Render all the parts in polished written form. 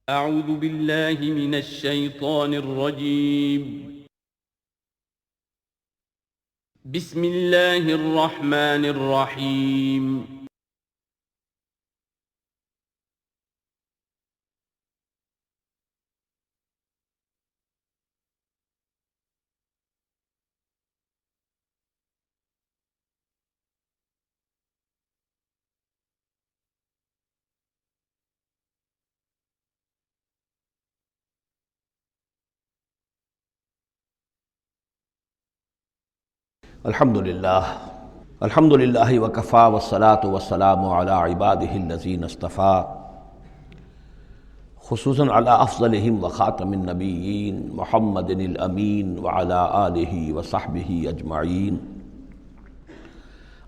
أعوذ بالله من الشيطان الرجيم. بسم الله الرحمن الرحيم. الحمد للہ وکفا والصلاة والسلام علی عبادہ الذین اصطفیٰ، خصوصاً علی افضلہم وخاتم النبیین محمد الامین وعلی آلہ وصحبہ اجمعین.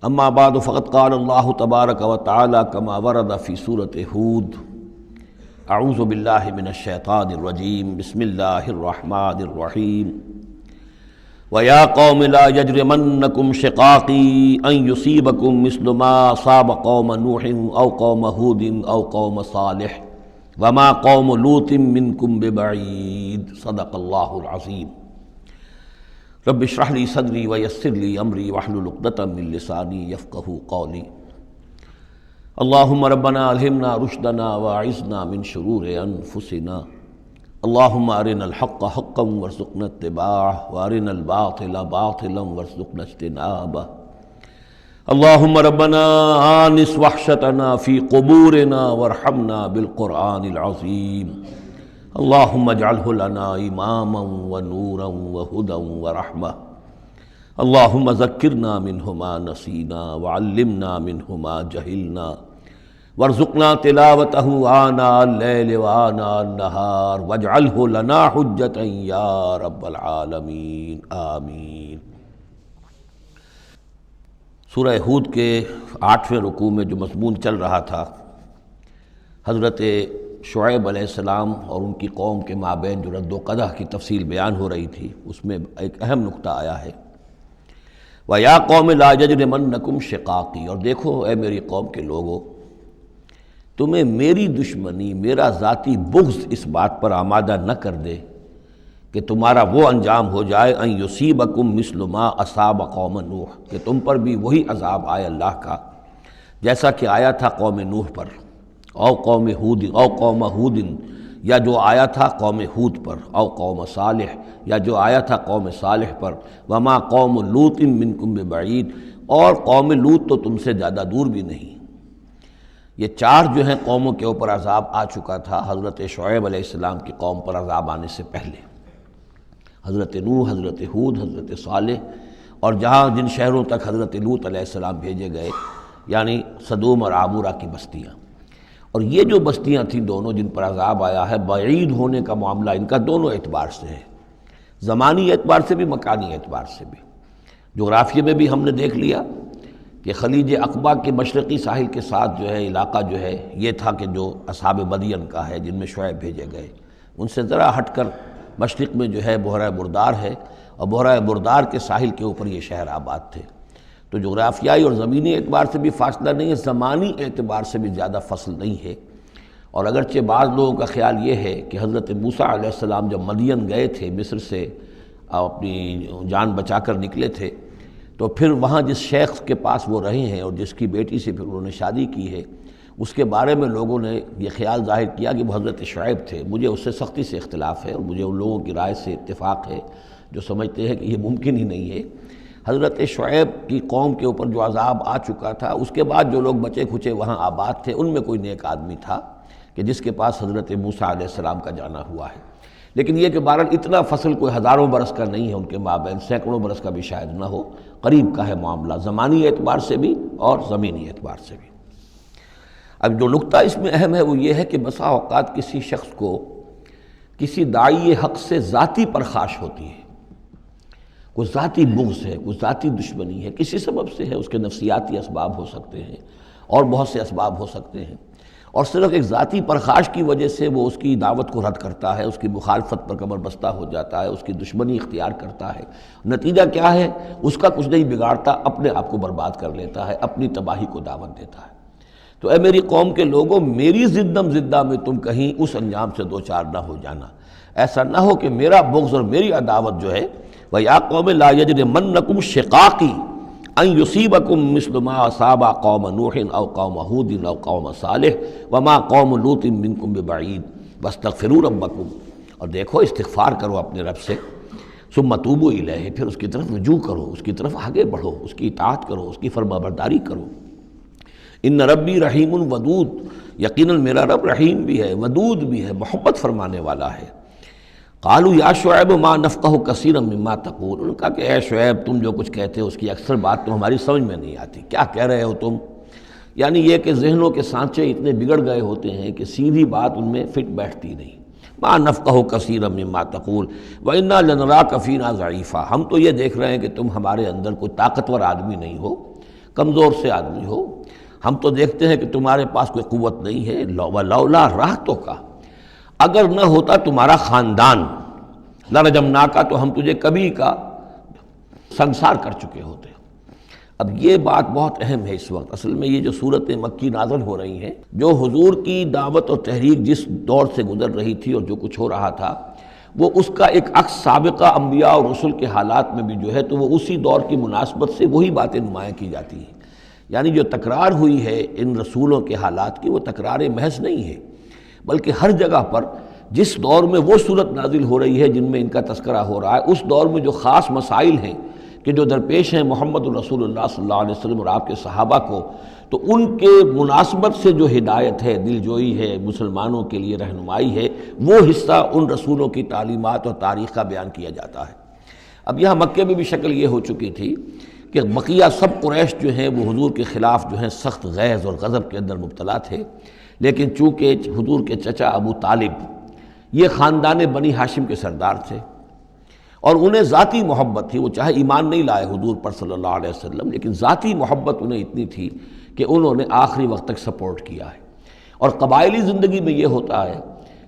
اما بعد فقد قال اللہ تبارک وتعالی کما ورد فی سورۃ ہود: اعوذ باللہ من الشیطان الرجیم، بسم اللہ الرحمن الرحیم. وَيَا قَوْمِ لَا يَجْرِمَنَّكُمْ شِقَاقِي أَن يُصِيبَكُم مِّثْلُ مَا أَصَابَ قَوْمَ نُوحٍ أَوْ قَوْمَ هُودٍ أَوْ قَوْمَ صَالِحٍ وَمَا قَوْمُ لُوطٍ مِّنكُمْ بِبَعِيدٍ. صدق اللہ العظیم. رب اشرح لي صدری ويسر لي أمری واحلل عقدۃ من لسانی یفقہوا قولی. اللہم ربنا الہمنا رشدنا واعذنا من شرور انفسنا. اللہم ارنا الحق حقا وارزقنا اتباعہ وارنا الباطل باطلا وارزقنا اجتنابہ. اللہم ربنا آنس وحشتنا فی قبورنا وارحمنا بالقرآن العظیم. اللہم اجعلہ لنا اماما ونورا وہدى ورحمہ. اللہم ذکرنا منہ ما نسینا وعلمنا منہ ما جہلنا وارزقنا تلاوتہ آناء اللیل وآناء النہار واجعلہ لنا حجتا یا رب العالمین آمین. سورہ ہود کے 8ویں رکوع میں جو مضمون چل رہا تھا، حضرت شعیب علیہ السلام اور ان کی قوم کے مابین جو رد و قدح کی تفصیل بیان ہو رہی تھی، اس میں ایک اہم نقطہ آیا ہے: وَيَا قَوْمِ لَا يَجْرِمَنَّكُمْ شِقَاقِي. اور دیکھو اے میری قوم کے لوگو، تمہیں میری دشمنی، میرا ذاتی بغض اس بات پر آمادہ نہ کر دے کہ تمہارا وہ انجام ہو جائے ان یصیبکم مثل ما اصاب قوم نوح، کہ تم پر بھی وہی عذاب آئے اللہ کا جیسا کہ آیا تھا قوم نوح پر، او قوم ہود، او قوم ہود، یا جو آیا تھا قوم ہود پر، او قوم صالح، یا جو آیا تھا قوم صالح پر، وما قوم لوط منکم ببعید، اور قوم لوط تو تم سے زیادہ دور بھی نہیں. یہ چار جو ہیں قوموں کے اوپر عذاب آ چکا تھا حضرت شعیب علیہ السلام کی قوم پر عذاب آنے سے پہلے. حضرت نوح، حضرت ہود، حضرت صالح، اور جہاں جن شہروں تک حضرت لوط علیہ السلام بھیجے گئے، یعنی سدوم اور عامورہ کی بستیاں. اور یہ جو بستیاں تھیں دونوں جن پر عذاب آیا ہے، بعید ہونے کا معاملہ ان کا دونوں اعتبار سے ہے، زمانی اعتبار سے بھی، مکانی اعتبار سے بھی. جغرافیے میں بھی ہم نے دیکھ لیا کہ خلیج عقبہ کے مشرقی ساحل کے ساتھ جو ہے علاقہ جو ہے یہ تھا کہ جو اصحاب مدین کا ہے، جن میں شعیب بھیجے گئے. ان سے ذرا ہٹ کر مشرق میں جو ہے بحیرہ بردار ہے، اور بحیرہ بردار کے ساحل کے اوپر یہ شہر آباد تھے. تو جغرافیائی اور زمینی اعتبار سے بھی فاصلہ نہیں ہے، زمانی اعتبار سے بھی زیادہ فصل نہیں ہے. اور اگرچہ بعض لوگوں کا خیال یہ ہے کہ حضرت موسیٰ علیہ السلام جب مدین گئے تھے، مصر سے اپنی جان بچا کر نکلے تھے، تو پھر وہاں جس شیخ کے پاس وہ رہے ہیں اور جس کی بیٹی سے پھر انہوں نے شادی کی ہے، اس کے بارے میں لوگوں نے یہ خیال ظاہر کیا کہ وہ حضرت شعیب تھے. مجھے اس سے سختی سے اختلاف ہے، اور مجھے ان لوگوں کی رائے سے اتفاق ہے جو سمجھتے ہیں کہ یہ ممکن ہی نہیں ہے. حضرت شعیب کی قوم کے اوپر جو عذاب آ چکا تھا، اس کے بعد جو لوگ بچے کھچے وہاں آباد تھے، ان میں کوئی نیک آدمی تھا کہ جس کے پاس حضرت موسیٰ علیہ السلام کا جانا ہوا ہے. لیکن یہ کہ بہرحال اتنا فصل کوئی ہزاروں برس کا نہیں ہے ان کے مابین، سینکڑوں برس کا بھی شاید نہ ہو، قریب کا ہے معاملہ، زمانی اعتبار سے بھی اور زمینی اعتبار سے بھی. اب جو نقطہ اس میں اہم ہے وہ یہ ہے کہ بسا اوقات کسی شخص کو کسی داعی حق سے ذاتی پرخاش ہوتی ہے، کوئی ذاتی بغض ہے، کوئی ذاتی دشمنی ہے، کسی سبب سے ہے. اس کے نفسیاتی اسباب ہو سکتے ہیں اور بہت سے اسباب ہو سکتے ہیں، اور صرف ایک ذاتی پرخاش کی وجہ سے وہ اس کی دعوت کو رد کرتا ہے، اس کی مخالفت پر کمر بستہ ہو جاتا ہے، اس کی دشمنی اختیار کرتا ہے. نتیجہ کیا ہے؟ اس کا کچھ نہیں بگاڑتا، اپنے آپ کو برباد کر لیتا ہے، اپنی تباہی کو دعوت دیتا ہے. تو اے میری قوم کے لوگوں، میری زدم زدہ میں تم کہیں اس انجام سے دو چار نہ ہو جانا، ایسا نہ ہو کہ میرا بغض اور میری عداوت جو ہے وَيَا قَوْمِ لَا يَجْرِمَنَّكُمْ شِقَاقِي أَن يُصِيبَكُم مِّثْلُ مَا أَصَابَ قَوْمَ نُوحٍ أَوْ قَوْمَ هُودٍ أَوْ قَوْمَ صَالِحٍ وَمَا قَوْمُ لُوطٍ مِّنكُم بِبَعِيدٍ وَاسْتَغْفِرُوا رَبَّكُمْ، اور دیکھو استغفار کرو اپنے رب سے، ثم توبوا الیہ، پھر اس کی طرف رجوع کرو، اس کی طرف آگے بڑھو، اس کی اطاعت کرو، اس کی فرما برداری کرو۔ ان ربی رحیم ودود، یقیناً میرا رب رحیم بھی ہے، ودود بھی ہے، محبت فرمانے والا ہے۔ قالوا یا شعیب ما نفقہ کثیرا مما تقول، انہوں نے کہا کہ اے شعیب تم جو کچھ کہتے ہو اس کی اکثر بات تو ہماری سمجھ میں نہیں آتی، کیا کہہ رہے ہو تم؟ یعنی یہ کہ ذہنوں کے سانچے اتنے بگڑ گئے ہوتے ہیں کہ سیدھی بات ان میں فٹ بیٹھتی نہیں۔ ما نفقہ کثیرا مما تقول وإنا لنراک فینا ضعیفا، ہم تو یہ دیکھ رہے ہیں کہ تم ہمارے اندر کوئی طاقتور آدمی نہیں ہو، کمزور سے آدمی ہو، ہم تو دیکھتے ہیں کہ تمہارے پاس کوئی قوت نہیں ہے۔ ولولا رہتک، اگر نہ ہوتا تمہارا خاندان، لرجمناک، تو ہم تجھے کبھی کا سنسار کر چکے ہوتے۔ اب یہ بات بہت اہم ہے اس وقت، اصل میں یہ جو صورتیں مکی نازل ہو رہی ہیں، جو حضور کی دعوت اور تحریک جس دور سے گزر رہی تھی اور جو کچھ ہو رہا تھا، وہ اس کا ایک عکس سابقہ انبیاء اور رسل کے حالات میں بھی جو ہے تو وہ اسی دور کی مناسبت سے وہی باتیں نمایاں کی جاتی ہیں۔ یعنی جو تکرار ہوئی ہے ان رسولوں کے حالات کی، وہ تکرار محض نہیں ہے، بلکہ ہر جگہ پر جس دور میں وہ صورت نازل ہو رہی ہے جن میں ان کا تذکرہ ہو رہا ہے، اس دور میں جو خاص مسائل ہیں کہ جو درپیش ہیں محمد الرسول اللہ صلی اللہ علیہ وسلم اور آپ کے صحابہ کو، تو ان کے مناسبت سے جو ہدایت ہے، دل جوئی ہے، مسلمانوں کے لیے رہنمائی ہے، وہ حصہ ان رسولوں کی تعلیمات اور تاریخ کا بیان کیا جاتا ہے۔ اب یہاں مکے میں بھی شکل یہ ہو چکی تھی کہ بقیہ سب قریش جو ہیں وہ حضور کے خلاف جو ہیں سخت غیظ اور غضب کے اندر مبتلا تھے، لیکن چونکہ حضور کے چچا ابو طالب یہ خاندان بنی ہاشم کے سردار تھے اور انہیں ذاتی محبت تھی، وہ چاہے ایمان نہیں لائے حضور پر صلی اللہ علیہ وسلم، لیکن ذاتی محبت انہیں اتنی تھی کہ انہوں نے آخری وقت تک سپورٹ کیا ہے۔ اور قبائلی زندگی میں یہ ہوتا ہے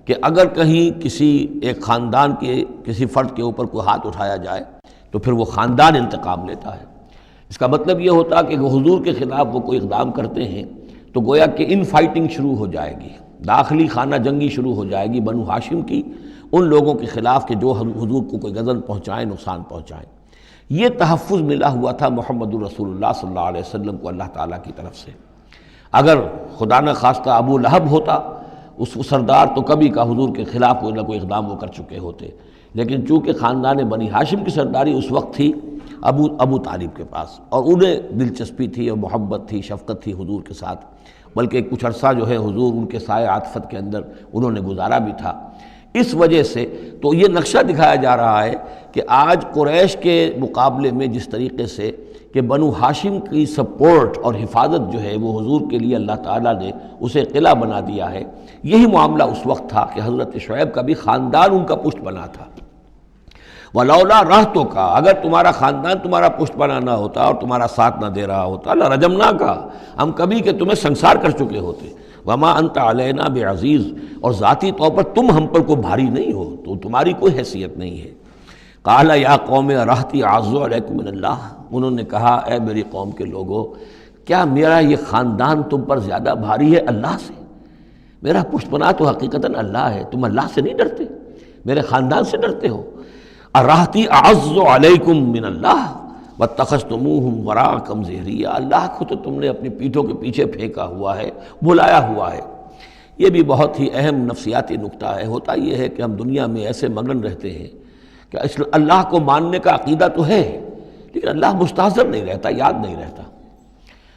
کہ اگر کہیں کسی ایک خاندان کے کسی فرد کے اوپر کوئی ہاتھ اٹھایا جائے تو پھر وہ خاندان انتقام لیتا ہے۔ اس کا مطلب یہ ہوتا کہ حضور کے خلاف وہ کوئی اقدام کرتے ہیں تو گویا کہ ان فائٹنگ شروع ہو جائے گی، داخلی خانہ جنگی شروع ہو جائے گی بنو ہاشم کی ان لوگوں کے خلاف کہ جو حضور کو کوئی غضب پہنچائیں، نقصان پہنچائیں۔ یہ تحفظ ملا ہوا تھا محمد الرسول اللہ صلی اللہ علیہ وسلم کو اللہ تعالیٰ کی طرف سے۔ اگر خدا نہ خواستہ ابو لہب ہوتا اس سردار، تو کبھی کا حضور کے خلاف کوئی نہ کوئی اقدام وہ کر چکے ہوتے، لیکن چونکہ خاندان بنی ہاشم کی سرداری اس وقت تھی ابو طالب کے پاس، اور انہیں دلچسپی تھی اور محبت تھی، شفقت تھی حضور کے ساتھ، بلکہ کچھ عرصہ جو ہے حضور ان کے سائے عاطفت کے اندر انہوں نے گزارا بھی تھا۔ اس وجہ سے تو یہ نقشہ دکھایا جا رہا ہے کہ آج قریش کے مقابلے میں جس طریقے سے کہ بنو ہاشم کی سپورٹ اور حفاظت جو ہے وہ حضور کے لیے اللہ تعالیٰ نے اسے قلعہ بنا دیا ہے، یہی معاملہ اس وقت تھا کہ حضرت شعیب کا بھی خاندان ان کا پشت بنا تھا۔ ولولا رہتک، اگر تمہارا خاندان تمہارا پشت بنا نہ ہوتا اور تمہارا ساتھ نہ دے رہا ہوتا، لرجمناک، ہم کبھی کہ تمہیں سنسار کر چکے ہوتے۔ وما انت علینا بعزیز، اور ذاتی طور پر تم ہم پر کوئی بھاری نہیں ہو، تو تمہاری کوئی حیثیت نہیں ہے۔ قال یا قوم رہتی اعز علیکم من اللہ، انہوں نے کہا اے میری قوم کے لوگو، کیا میرا یہ خاندان تم پر زیادہ بھاری ہے اللہ سے؟ میرا پشت بنا تو حقیقتاً اللہ ہے، تم اللہ سے نہیں ڈرتے، میرے خاندان سے ڈرتے ہو۔ رہتی اعز علیکم من اللہ واتخذتموہم وراءکم ظہریہ، اللہ کو تو تم نے اپنی پیٹھوں کے پیچھے پھینکا ہوا ہے، بھلایا ہوا ہے۔ یہ بھی بہت ہی اہم نفسیاتی نکتہ ہے۔ ہوتا یہ ہے کہ ہم دنیا میں ایسے مگن رہتے ہیں کہ اللہ کو ماننے کا عقیدہ تو ہے، لیکن اللہ مستحضر نہیں رہتا، یاد نہیں رہتا۔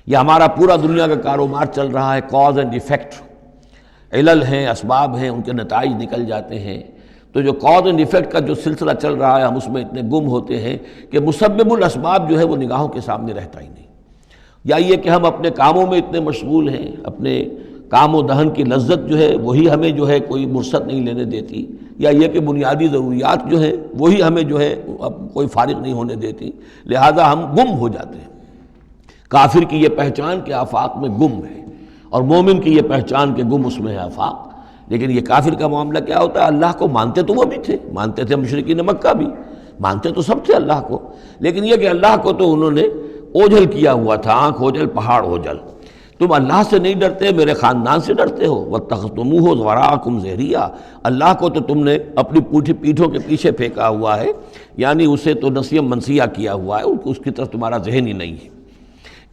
یہ ہمارا پورا دنیا کا کاروبار چل رہا ہے، کاز اینڈ ایفیکٹ، علل ہیں، اسباب ہیں، ان کے نتائج نکل جاتے ہیں۔ تو جو کاز اینڈ ایفیکٹ کا جو سلسلہ چل رہا ہے، ہم اس میں اتنے گم ہوتے ہیں کہ مسبب الاسباب جو ہے وہ نگاہوں کے سامنے رہتا ہی نہیں۔ یا یہ کہ ہم اپنے کاموں میں اتنے مشغول ہیں، اپنے کام و دہن کی لذت جو ہے وہی ہمیں جو ہے کوئی مرصد نہیں لینے دیتی، یا یہ کہ بنیادی ضروریات جو ہیں وہی ہمیں جو ہے کوئی فارغ نہیں ہونے دیتی، لہذا ہم گم ہو جاتے ہیں۔ کافر کی یہ پہچان کہ آفاق میں گم ہے، اور مومن کی یہ پہچان کہ گم اس میں ہے آفاق۔ لیکن یہ کافر کا معاملہ کیا ہوتا ہے؟ اللہ کو مانتے تو وہ بھی تھے، مانتے تھے مشرکین مکہ بھی، مانتے تو سب تھے اللہ کو، لیکن یہ کہ اللہ کو تو انہوں نے اوجھل کیا ہوا تھا، آنکھ اوجھل پہاڑ اوجھل۔ تم اللہ سے نہیں ڈرتے، میرے خاندان سے ڈرتے ہو. وَاتَّخَذْتُمُوهُ وَرَاءَكُمْ ظِهْرِيًّا، اللہ کو تو تم نے اپنی پیٹھوں کے پیچھے پھینکا ہوا ہے، یعنی اسے تو نسیہ منسیہ کیا ہوا ہے، اس کی طرف تمہارا ذہن ہی نہیں ہے.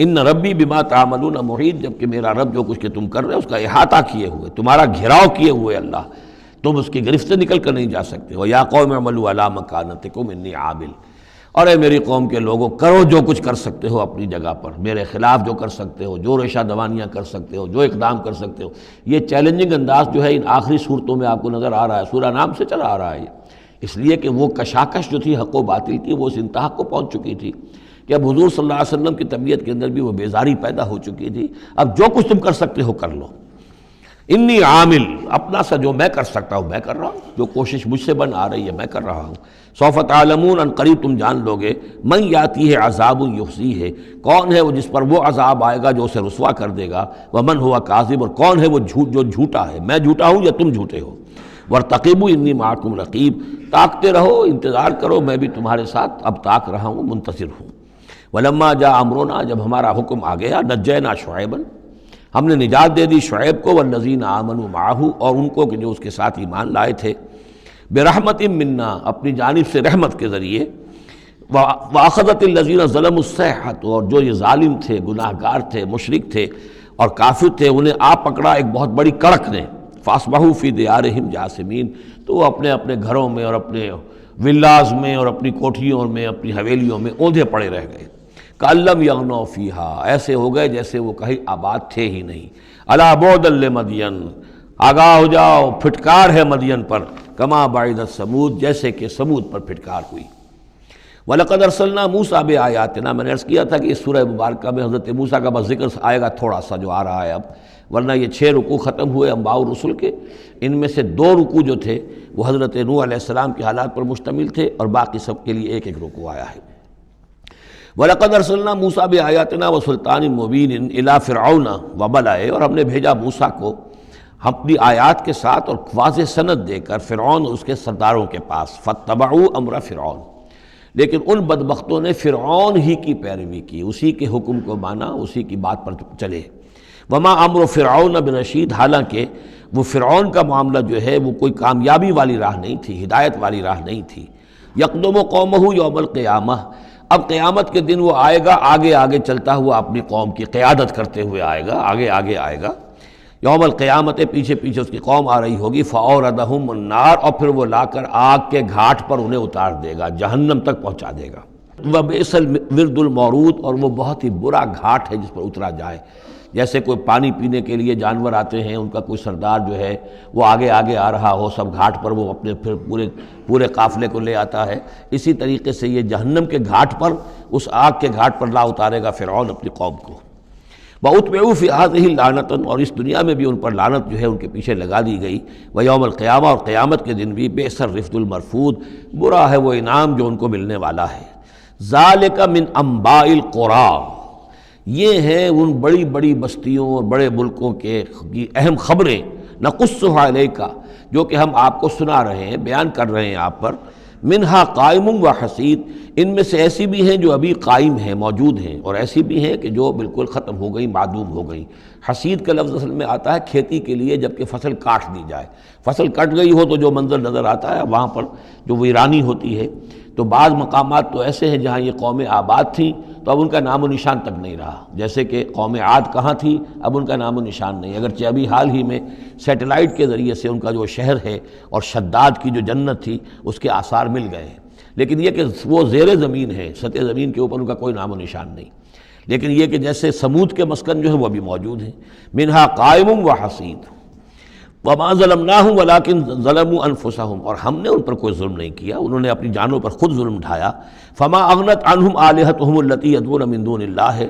ان ربی بما تعملون محیط، جبکہ میرا رب جو کچھ کہ تم کر رہے ہو اس کا احاطہ کیے ہوئے، تمہارا گھیراؤ کیے ہوئے اللہ، تم اس کی گرفت سے نکل کر نہیں جا سکتے. وَيَا قَوْمِ اعْمَلُوا عَلَىٰ مَكَانَتِكُمْ إِنِّي عَامِلٌ، اور اے میری قوم کے لوگوں، کرو جو کچھ کر سکتے ہو اپنی جگہ پر، میرے خلاف جو کر سکتے ہو، جو ریشہ دوانیاں کر سکتے ہو، جو اقدام کر سکتے ہو. یہ چیلنجنگ انداز جو ہے ان آخری صورتوں میں آپ کو نظر آ رہا ہے، سورہ نام سے چلا آ رہا ہے، اس لیے کہ وہ کشاکش جو تھی حق و باطل کی وہ اس انتہا کو پہنچ چکی تھی کہ اب حضور صلی اللہ علیہ وسلم کی طبیعت کے اندر بھی وہ بیزاری پیدا ہو چکی تھی. اب جو کچھ تم کر سکتے ہو کر لو. انی عامل، اپنا سا جو میں کر سکتا ہوں میں کر رہا ہوں، جو کوشش مجھ سے بن آ رہی ہے میں کر رہا ہوں. سوف تعلمون، ان قریب تم جان لو گے، من یاتی ہے عذاب یخزیہ ہے، کون ہے وہ جس پر وہ عذاب آئے گا جو اسے رسوا کر دے گا. ومن ہوا کاذب، اور کون ہے وہ جو جھوٹا ہے، میں جھوٹا ہوں یا تم جھوٹے ہو. وارتقبوا انی معکم رقیب، تاکتے رہو، انتظار کرو، میں بھی تمہارے ساتھ اب تاک رہا ہوں، منتظر ہوں. ولما جاء امرنا، جب ہمارا حکم آ گیا، نجینا شعیبا، ہم نے نجات دے دی شعیب کو، والذین آمنوا معہ، اور ان کو کہ جو اس کے ساتھ ایمان لائے تھے، برحمت منا، اپنی جانب سے رحمت کے ذریعے. واخذت الذین ظلموا الصیحۃ، اور جو یہ ظالم تھے، گناہ گار تھے، مشرک تھے اور کافر تھے، انہیں آ پکڑا ایک بہت بڑی کڑک نے. فاصبحوا فی دیارہم جاثمین، تو وہ اپنے اپنے گھروں میں اور اپنے ولاز میں اور اپنی کوٹھیوں میں، اپنی حویلیوں میں اوندھے پڑے رہ گئے. کَأَلَّمْ يَغْنَوْا فِيهَا، ایسے ہو گئے جیسے وہ کہیں آباد تھے ہی نہیں. أَلَا بُعْدًا لِمَدْيَنَ، آگاہ ہو جاؤ، پھٹکار ہے مدین پر. کما بعدت ثمود، جیسے کہ ثمود پر پھٹکار ہوئی. وَلَقَدْ أَرْسَلْنَا مُوسَىٰ بِآيَاتِنَا، میں نے عرض کیا تھا کہ اس سورہ مبارکہ میں حضرت موسیٰ کا بس ذکر آئے گا تھوڑا سا جو آ رہا ہے اب، ورنہ یہ 6 رکوع ختم ہوئے انبیاء و رسل کے، ان میں سے 2 رکوع جو تھے وہ حضرت نوح علیہ السلام کے حالات پر مشتمل تھے، اور باقی سب کے لیے ایک ایک رکوع آیا ہے. وَلَقَدْ أَرْسَلْنَا مُوسَىٰ بِآيَاتِنَا وَسُلْطَانٍ مُّبِينٍ إِلَىٰ فِرْعَوْنَ وَمَلَئِهِ، اور ہم نے بھیجا موسیٰ کو اپنی آیات کے ساتھ اور واضح سند دے کر فرعون اور اس کے سرداروں کے پاس. فَاتَّبَعُوا أَمْرَ فِرْعَوْنَ، لیکن ان بدبختوں نے فرعون ہی کی پیروی کی، اسی کے حکم کو مانا، اسی کی بات پر چلے. وَمَا أَمْرُ فِرْعَوْنَ بِرَشِيدٍ، حالانکہ وہ فرعون کا معاملہ جو ہے وہ کوئی کامیابی والی راہ نہیں تھی، ہدایت والی راہ نہیں تھی. یقدم قومہ یوم القیامہ، اب قیامت کے دن وہ آئے گا آگے آگے چلتا ہوا، اپنی قوم کی قیادت کرتے ہوئے آئے گا، آگے آگے آئے گا. یوم القیامت، پیچھے پیچھے اس کی قوم آ رہی ہوگی. فَأَوْرَدَهُمُ النَّارَ، اور پھر وہ لا کر آگ کے گھاٹ پر انہیں اتار دے گا، جہنم تک پہنچا دے گا. وَبِئْسَ الْوِرْدُ الْمَوْرُودُ، اور وہ بہت ہی برا گھاٹ ہے جس پر اترا جائے. جیسے کوئی پانی پینے کے لیے جانور آتے ہیں، ان کا کوئی سردار جو ہے وہ آگے آگے آ رہا ہو، سب گھاٹ پر وہ اپنے پھر پورے قافلے کو لے آتا ہے، اسی طریقے سے یہ جہنم کے گھاٹ پر، اس آگ کے گھاٹ پر لا اتارے گا فرعون اپنی قوم کو. وَأُتْبِعُوا فِي هَٰذِهِ لَعْنَةً، اور اس دنیا میں بھی ان پر لعنت جو ہے ان کے پیچھے لگا دی گئی. وَيَوْمَ الْقِيَامَةِ، اور قیامت کے دن بھی. بِئْسَ الرِّفْدُ الْمَرْفُودُ، برا ہے وہ انعام جو ان کو ملنے والا ہے. ذَلِكَ مِنْ أَنْبَاءِ الْقُرَىٰ، یہ ہیں ان بڑی بڑی بستیوں اور بڑے ملکوں کے اہم خبریں. نَقُصُّهَا عَلَيْكَ، جو کہ ہم آپ کو سنا رہے ہیں، بیان کر رہے ہیں آپ پر. منہا قائم و حسید، ان میں سے ایسی بھی ہیں جو ابھی قائم ہیں، موجود ہیں، اور ایسی بھی ہیں کہ جو بالکل ختم ہو گئی، معدوم ہو گئی. حسید کا لفظ اصل میں آتا ہے کھیتی کے لیے، جب کہ فصل کاٹ دی جائے. فصل کٹ گئی ہو تو جو منظر نظر آتا ہے وہاں پر جو ویرانی ہوتی ہے. تو بعض مقامات تو ایسے ہیں جہاں یہ قومیں آباد تھیں تو اب ان کا نام و نشان تک نہیں رہا، جیسے کہ قوم عاد کہاں تھی، اب ان کا نام و نشان نہیں. اگرچہ ابھی حال ہی میں سیٹلائٹ کے ذریعے سے ان کا جو شہر ہے اور شداد کی جو جنت تھی اس کے آثار مل گئے ہیں، لیکن یہ کہ وہ زیر زمین ہے، سطح زمین کے اوپر ان کا کوئی نام و نشان نہیں. لیکن یہ کہ جیسے سمود کے مسکن جو ہے وہ بھی موجود ہیں. منہا قائم و حسید. وما ظلمناہم ولکن ظلموا انفسہم، اور ہم نے ان پر کوئی ظلم نہیں کیا، انہوں نے اپنی جانوں پر خود ظلم ڈھایا. فما اغنت عنہم آلہتہم التی یدعون من دون اللہ،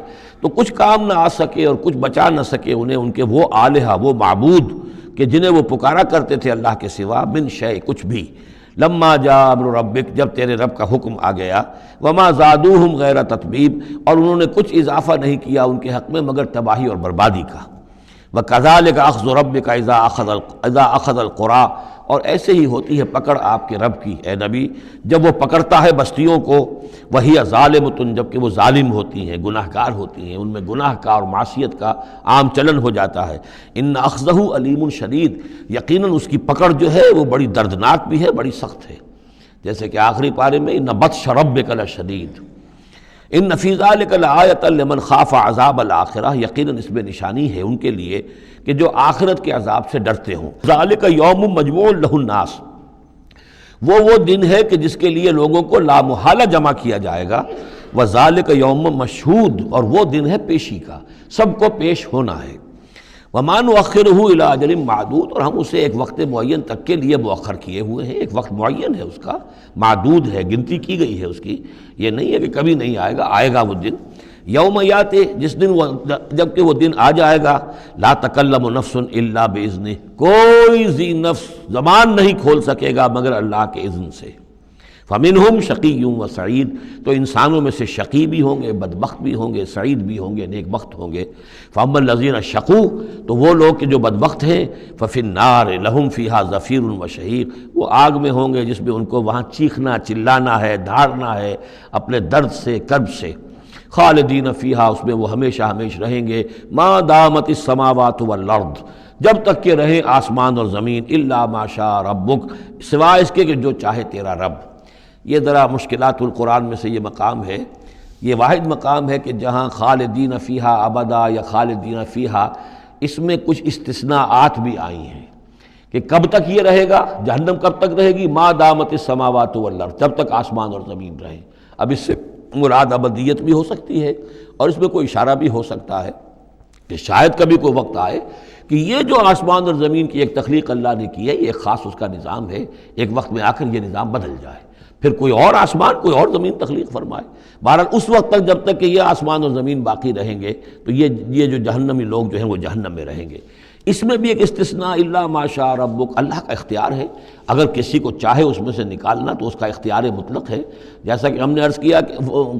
تو کچھ کام نہ آ سکے اور کچھ بچا نہ سکے انہیں ان کے وہ آلہہ، وہ معبود کہ جنہیں وہ پکارا کرتے تھے اللہ کے سوا. من شیء، کچھ بھی. لما جاء امر ربک، جب تیرے رب کا حکم آ گیا. وما زادوہم غیر تتبیب، اور انہوں نے کچھ اضافہ نہیں کیا ان کے حق میں مگر تباہی اور بربادی کا. وَكَذَلِكَ أَخْذُ رَبِّكَ إِذَا أَخَذَ الْقُرَىٰ، اور ایسے ہی ہوتی ہے پکڑ آپ کے رب کی اے نبی جب وہ پکڑتا ہے بستیوں کو، وہی ظالمۃ، جب کہ وہ ظالم ہوتی ہیں، گناہ گار ہوتی ہیں، ان میں گناہ کا اور معصیت کا عام چلن ہو جاتا ہے۔ ان اخذہ علیم شدید، یقیناً اس کی پکڑ جو ہے وہ بڑی دردناک بھی ہے، بڑی سخت ہے، جیسے کہ آخری پارے میں ان بطش ربک لشدید، ان فی ذلک لآیۃ لمن خاف عذاب الآخرہ، یقیناً اس میں نشانی ہے ان کے لیے کہ جو آخرت کے عذاب سے ڈرتے ہوں۔ ذالک یوم مجموع لہ الناس، وہ دن ہے کہ جس کے لیے لوگوں کو لامحالہ جمع کیا جائے گا، وذالک یوم مشہود، اور وہ دن ہے پیشی کا، سب کو پیش ہونا ہے۔ وما نؤخرہ الی اجل معدود، اور ہم اسے ایک وقت معین تک کے لیے مؤخر کیے ہوئے ہیں، ایک وقت معین ہے اس کا، معدود ہے، گنتی کی گئی ہے اس کی، یہ نہیں ہے کہ کبھی نہیں آئے گا، آئے گا وہ دن۔ یوم یاتے، جس دن جب کہ وہ دن آ جائے گا، لا تکلم نفس الا باذنہ، کوئی ذی نفس زبان نہیں کھول سکے گا مگر اللہ کے اذن سے۔ فمنہم شقی و سعید، تو انسانوں میں سے شقی بھی ہوں گے، بدبخت بھی ہوں گے، سعید بھی ہوں گے، نیک بخت ہوں گے۔ فاما الذین شقوا، تو وہ لوگ کہ جو بدبخت ہیں، ففی النار لہم فیہا زفیر و شہیق، وہ آگ میں ہوں گے جس میں ان کو وہاں چیخنا چلانا ہے، دھاڑنا ہے اپنے درد سے، کرب سے۔ خالدین فیہا، اس میں وہ ہمیشہ ہمیش رہیں گے، ما دامت السماوات والارض، جب تک کہ رہے آسمان اور زمین، الا ما شاء ربک، سوائے اس کے کہ جو چاہے تیرا رب۔ یہ ذرا مشکلات القرآن میں سے یہ مقام ہے، یہ واحد مقام ہے کہ جہاں خالدین فیہا ابدا یا خالدین فیہا، اس میں کچھ استثناءات بھی آئی ہیں کہ کب تک یہ رہے گا، جہنم کب تک رہے گی، ما دامت السماوات والارض، جب تک آسمان اور زمین رہیں۔ اب اس سے مراد ابدیت بھی ہو سکتی ہے، اور اس میں کوئی اشارہ بھی ہو سکتا ہے کہ شاید کبھی کوئی وقت آئے کہ یہ جو آسمان اور زمین کی ایک تخلیق اللہ نے کی ہے، یہ ایک خاص اس کا نظام ہے، ایک وقت میں آ کر یہ نظام بدل جائے، پھر کوئی اور آسمان کوئی اور زمین تخلیق فرمائے۔ بہرحال اس وقت تک جب تک کہ یہ آسمان اور زمین باقی رہیں گے تو یہ جو جہنمی لوگ جو ہیں وہ جہنم میں رہیں گے۔ اس میں بھی ایک استثناء، الا ما شاء ربک، اللہ کا اختیار ہے، اگر کسی کو چاہے اس میں سے نکالنا تو اس کا اختیار مطلق ہے، جیسا کہ ہم نے عرض کیا کہ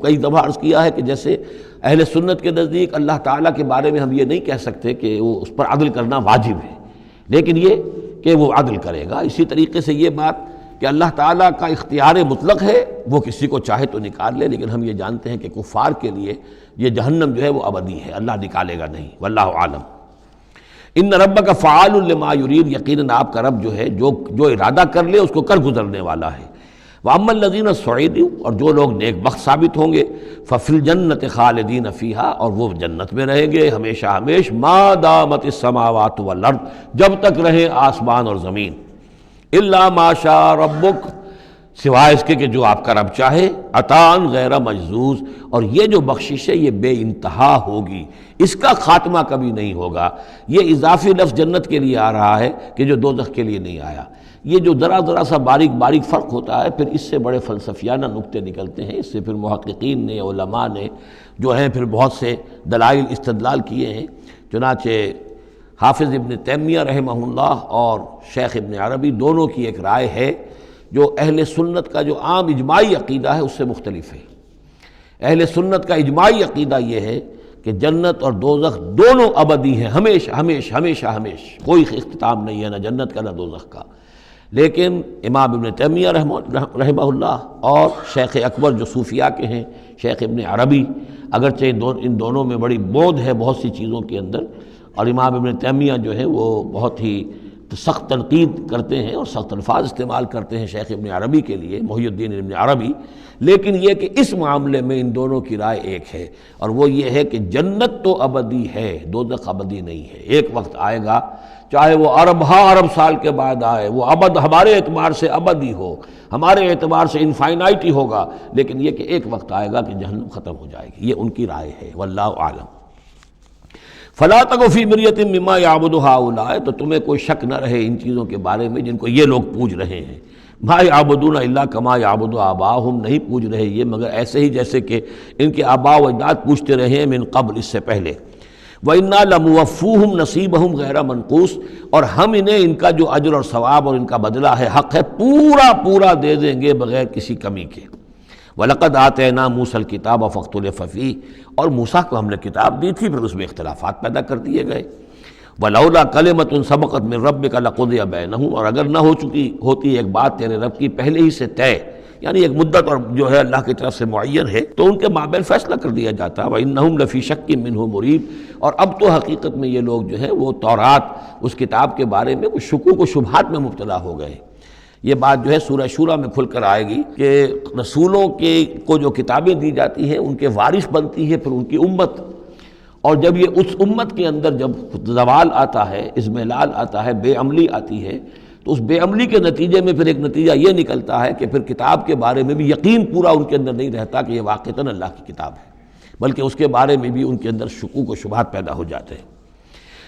کئی دفعہ عرض کیا ہے کہ جیسے اہل سنت کے نزدیک اللہ تعالیٰ کے بارے میں ہم یہ نہیں کہہ سکتے کہ وہ اس پر عدل کرنا واجب ہے، لیکن یہ کہ وہ عدل کرے گا۔ اسی طریقے سے یہ بات کہ اللہ تعالیٰ کا اختیار مطلق ہے، وہ کسی کو چاہے تو نکال لے، لیکن ہم یہ جانتے ہیں کہ کفار کے لیے یہ جہنم جو ہے وہ ابدی ہے، اللہ نکالے گا نہیں، واللہ عالم۔ ان ربک فعال لما یرید، یقیناً آپ کا رب جو ہے جو ارادہ کر لے اس کو کر گزرنے والا ہے۔ واما الذین سعدوا، اور جو لوگ نیک بخت ثابت ہوں گے، ففی الجنۃ خالدین فیہا، اور وہ جنت میں رہیں گے ہمیشہ ہمیش، ما دامت السماوات والارض، جب تک رہے آسمان اور زمین، الا ما شاء ربک، سوائے اس کے کہ جو آپ کا رب چاہے، عطاء غیر مجزوز، اور یہ جو بخشش ہے یہ بے انتہا ہوگی، اس کا خاتمہ کبھی نہیں ہوگا۔ یہ اضافی لفظ جنت کے لیے آ رہا ہے کہ جو دوزخ کے لیے نہیں آیا۔ یہ جو ذرا سا باریک فرق ہوتا ہے، پھر اس سے بڑے فلسفیانہ نکتے نکلتے ہیں، اس سے پھر محققین نے، علماء نے جو ہیں پھر بہت سے دلائل استدلال کیے ہیں۔ چنانچہ حافظ ابن تیمیہ رحمہ اللہ اور شیخ ابن عربی دونوں کی ایک رائے ہے جو اہل سنت کا جو عام اجماعی عقیدہ ہے اس سے مختلف ہے۔ اہل سنت کا اجماعی عقیدہ یہ ہے کہ جنت اور دوزخ دونوں ابدی ہیں، ہمیشہ، کوئی اختتام نہیں ہے، نہ جنت کا نہ دوزخ کا۔ لیکن امام ابن تیمیہ رحمہ اللہ اور شیخ اکبر جو صوفیاء کے ہیں، شیخ ابن عربی، اگرچہ ان دونوں میں بڑی بود ہے بہت سی چیزوں کے اندر، اور امام ابن تیمیہ جو ہے وہ بہت ہی سخت تنقید کرتے ہیں اور سخت الفاظ استعمال کرتے ہیں شیخ ابن عربی کے لیے، محی الدین ابن عربی، لیکن یہ کہ اس معاملے میں ان دونوں کی رائے ایک ہے، اور وہ یہ ہے کہ جنت تو ابدی ہے، دوزخ ابدی نہیں ہے۔ ایک وقت آئے گا، چاہے وہ ارب سال کے بعد آئے، وہ ابد ہمارے اعتبار سے ابدی ہو، ہمارے اعتبار سے انفائنائٹی ہوگا، لیکن یہ کہ ایک وقت آئے گا کہ جہنم ختم ہو جائے گی۔ یہ ان کی رائے ہے، واللہ اعلم۔ فلا تک فی مریۃ مما یعبد ہؤلاء، تو تمہیں کوئی شک نہ رہے ان چیزوں کے بارے میں جن کو یہ لوگ پوج رہے ہیں۔ ما یعبدون الا کما یعبد آباؤہم، نہیں پوج رہے یہ مگر ایسے ہی جیسے کہ ان کے آباء و اجداد پوجتے رہے ہیں من قبل، اس سے پہلے۔ وَإِنَّا لَمُوَفُّوهُمْ نَصِيبَهُمْ غَيْرَ مَنْقُوصٍ، اور ہم انہیں ان کا جو اجر اور ثواب اور ان کا بدلہ ہے، حق ہے، پورا دے دیں گے بغیر کسی کمی کے۔ وَلَقَدْ آتَيْنَا مُوسَى الْكِتَابَ فَاخْتُلِفَ فِيهِ، اور موسیٰ کو ہم نے کتاب دی تھی، پھر اس میں اختلافات پیدا کر دیے گئے۔ ولولا کلمۃ سبقت من ربک لقضی بینہم، اور اگر نہ ہو چکی ہوتی ایک بات تیرے رب کی پہلے ہی سے طے، یعنی ایک مدت اور جو ہے اللہ کی طرف سے معین ہے، تو ان کے مابین فیصلہ کر دیا جاتا. وَإِنَّهُمْ لَفِي شَكٍّ مِّنْهُ مُرِيبٍ، اور اب تو حقیقت میں یہ لوگ جو ہیں وہ تورات اس کتاب کے بارے میں کچھ شکوک و شبہات میں مبتلا ہو گئے. یہ بات جو ہے سورہ شورى میں کھل کر آئے گی کہ رسولوں کو جو کتابیں دی جاتی ہیں ان کے وارث بنتی ہے پھر ان کی امت، اور جب یہ اس امت کے اندر جب زوال آتا ہے، اضمحلال آتا ہے، بے عملی آتی ہے، تو اس بے عملی کے نتیجے میں پھر ایک نتیجہ یہ نکلتا ہے کہ پھر کتاب کے بارے میں بھی یقین پورا ان کے اندر نہیں رہتا کہ یہ واقعتاً اللہ کی کتاب ہے، بلکہ اس کے بارے میں بھی ان کے اندر شکوک و شبہات پیدا ہو جاتے ہیں.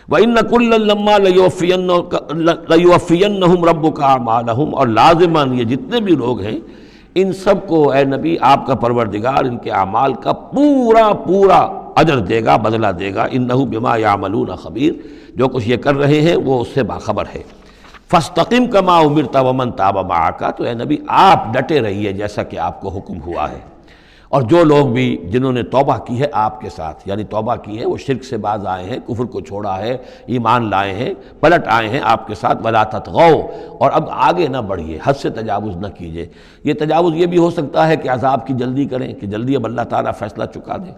وَإِنَّ كُلًّا لَمَّا لَيُوَفِّيَنَّهُمْ رَبُّكَ أَعْمَالَهُمْ، اور لازماً یہ جتنے بھی لوگ ہیں ان سب کو اے نبی آپ کا پروردگار ان کے اعمال کا پورا پورا اجر دے گا، بدلہ دے گا. إِنَّهُ بِمَا يَعْمَلُونَ خَبِيرٌ، جو کچھ یہ کر رہے ہیں وہ اس سے باخبر ہے. فَاسْتَقِمْ كَمَا أُمِرْتَ وَمَنْ تَابَ مَعَكَ، تو اے نبی آپ ڈٹے رہیے جیسا کہ آپ کو حکم ہوا ہے. اور جو لوگ بھی جنہوں نے توبہ کی ہے آپ کے ساتھ، یعنی توبہ کی ہے، وہ شرک سے باز آئے ہیں، کفر کو چھوڑا ہے، ایمان لائے ہیں، پلٹ آئے ہیں آپ کے ساتھ. وَلَا تَطْغَوْا، اور اب آگے نہ بڑھیے، حد سے تجاوز نہ کیجیے. یہ تجاوز یہ بھی ہو سکتا ہے کہ عذاب کی جلدی کریں، کہ جلدی اب اللہ تعالیٰ فیصلہ چکا دیں.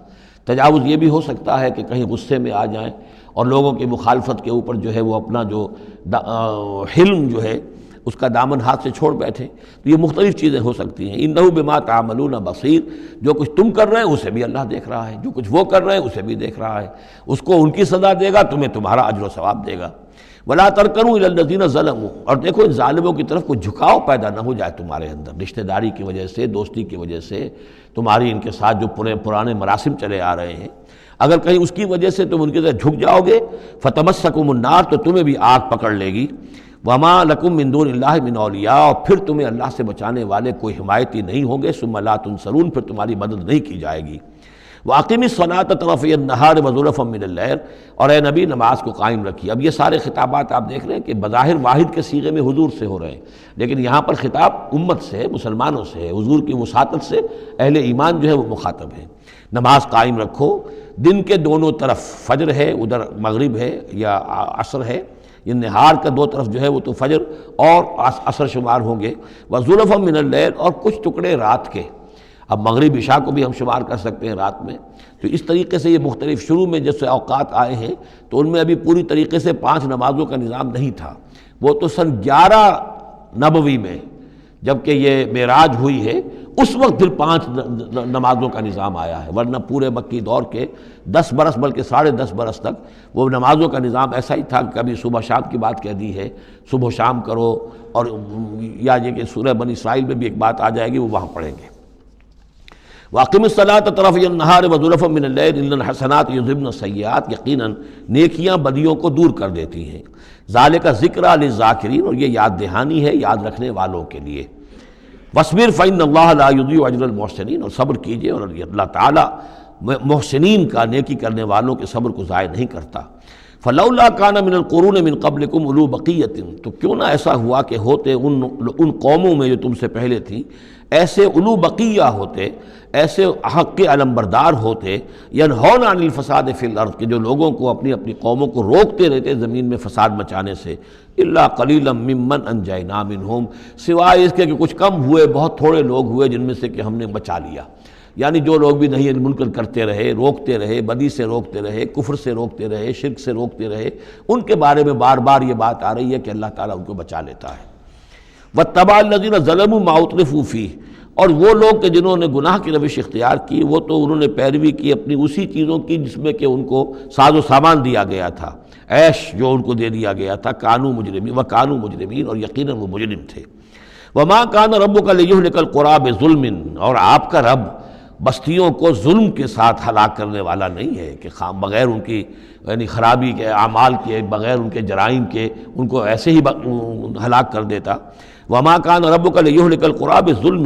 تجاوز یہ بھی ہو سکتا ہے کہ کہیں غصے میں آ جائیں اور لوگوں کی مخالفت کے اوپر جو ہے وہ اپنا جو حلم جو ہے اس کا دامن ہاتھ سے چھوڑ بیٹھے. تو یہ مختلف چیزیں ہو سکتی ہیں. اِنَّهُ بِمَا تَعْمَلُونَ بَصِيرٌ، جو کچھ تم کر رہے ہیں اسے بھی اللہ دیکھ رہا ہے، جو کچھ وہ کر رہے ہیں اسے بھی دیکھ رہا ہے. اس کو ان کی سزا دے گا، تمہیں تمہارا اجر و ثواب دے گا. وَلَا تَرْكَنُوا إِلَى الَّذِينَ ظَلَمُوا، اور دیکھو ان ظالموں کی طرف کوئی جھکاؤ پیدا نہ ہو جائے تمہارے اندر، رشتہ داری کی وجہ سے، دوستی کی وجہ سے، تمہاری ان کے ساتھ جو پرانے مراسم چلے آ رہے ہیں، اگر کہیں اس کی وجہ سے تم ان کی طرف جھک جاؤ گے فَتَمَسَّكُمُ النَّارُ، تو تمہیں بھی آگ پکڑ لے گی. وَمَا لَكُم مِّن دُونِ اللَّهِ مِنْ أَوْلِيَاءَ، اور پھر تمہیں اللہ سے بچانے والے کوئی حمایتی نہیں ہوں گے. ثُمَّ لَا تُنصَرُونَ، پھر تمہاری مدد نہیں کی جائے گی. وَأَقِمِ الصَّلَاةَ طَرَفَيَ النَّهَارِ وَزُلَفًا مِّنَ اللَّيْلِ، اور اے نبی نماز کو قائم رکھیے. اب یہ سارے خطابات آپ دیکھ رہے ہیں کہ بظاہر واحد کے صیغے میں حضور سے ہو رہے ہیں، لیکن یہاں پر خطاب امت سے ہے، مسلمانوں سے ہے. حضور کی وساطت سے اہل ایمان جو ہے وہ مخاطب ہے. نماز قائم رکھو دن کے دونوں طرف، فجر ہے ادھر مغرب ہے یا عصر ہے، یہ نہار کا دو طرف جو ہے وہ تو فجر اور عصر شمار ہوں گے. وَزُلَفًا مِّنَ اللَّيْلِ، اور کچھ ٹکڑے رات کے. اب مغرب عشاء کو بھی ہم شمار کر سکتے ہیں رات میں. تو اس طریقے سے یہ مختلف، شروع میں جیسے اوقات آئے ہیں تو ان میں ابھی پوری طریقے سے 5 نمازوں کا نظام نہیں تھا. وہ تو سن 11 نبوی میں جب کہ یہ معراج ہوئی ہے اس وقت پھر 5 نمازوں کا نظام آیا ہے، ورنہ پورے مکی دور کے 10 برس بلکہ 10.5 برس تک وہ نمازوں کا نظام ایسا ہی تھا کہ کبھی صبح شام کی بات کہہ دی ہے، صبح شام کرو، اور یا یہ کہ سورہ بنی اسرائیل میں بھی ایک بات آ جائے گی وہ وہاں پڑھیں گے. وَأَقِمِ الصَّلَاةَ طَرَفَيَ النَّهَارِ وَزُلَفًا مِّنَ اللَّيْلِ إِنَّ الْحَسَنَاتِ يُذْهِبْنَ السَّيِّئَاتِ، یقیناً نیکیاں بدیوں کو دور کر دیتی ہیں. ذَلِكَ ذِكْرَىٰ لِلذَّاكِرِينَ، اور یہ یاد دہانی ہے یاد رکھنے والوں کے لیے. وَاصْبِرْ فَإِنَّ اللَّهَ لَا يُضِيعُ أَجْرَ الْمُحْسِنِينَ، اور صبر کیجئے، اور اللہ تعالیٰ محسنین کا، نیکی کرنے والوں کے صبر کو ضائع نہیں کرتا. فَلَوْلَا كَانَ مِنَ الْقُرُونِ مِنْ قَبْلِكُمْ أُولُو بَقِيَّةٍ، تو کیوں نہ ایسا ہوا کہ ہوتے ان قوموں میں جو تم سے پہلے تھیں ایسے اولو بقیہ ہوتے، ایسے حق کے علمبردار ہوتے، ینہون عن الفساد فی الارض، کہ جو لوگوں کو اپنی قوموں کو روکتے رہتے زمین میں فساد مچانے سے. الا قلیلا ممن انجینا منہم، سوائے اس کے کہ کچھ کم ہوئے، بہت تھوڑے لوگ ہوئے جن میں سے کہ ہم نے بچا لیا. یعنی جو لوگ بھی نہیں منکر کرتے رہے، روکتے رہے، بدی سے روکتے رہے، کفر سے روکتے رہے، شرک سے روکتے رہے، ان کے بارے میں بار بار یہ بات آ رہی ہے کہ اللہ تعالیٰ ان کو بچا لیتا ہے. وَاتَّبَعَ الَّذِينَ ظَلَمُوا مَا أُتْرِفُوا فِيهِ، اور وہ لوگ کہ جنہوں نے گناہ کی روش اختیار کی وہ تو انہوں نے پیروی کی اپنی اسی چیزوں کی جس میں کہ ان کو ساز و سامان دیا گیا تھا، عیش جو ان کو دے دیا گیا تھا. کانوا مجرمین وکانوا مجرمین، اور یقیناً وہ مجرم تھے. وما کان ربک لیہلک القری بظلم، اور آپ کا رب بستیوں کو ظلم کے ساتھ ہلاک کرنے والا نہیں ہے کہ بغیر ان کی یعنی خرابی کے اعمال کے، بغیر ان کے جرائم کے ان کو ایسے ہی ہلاک کر دیتا. وما کان ربک لیہلک القری بظلم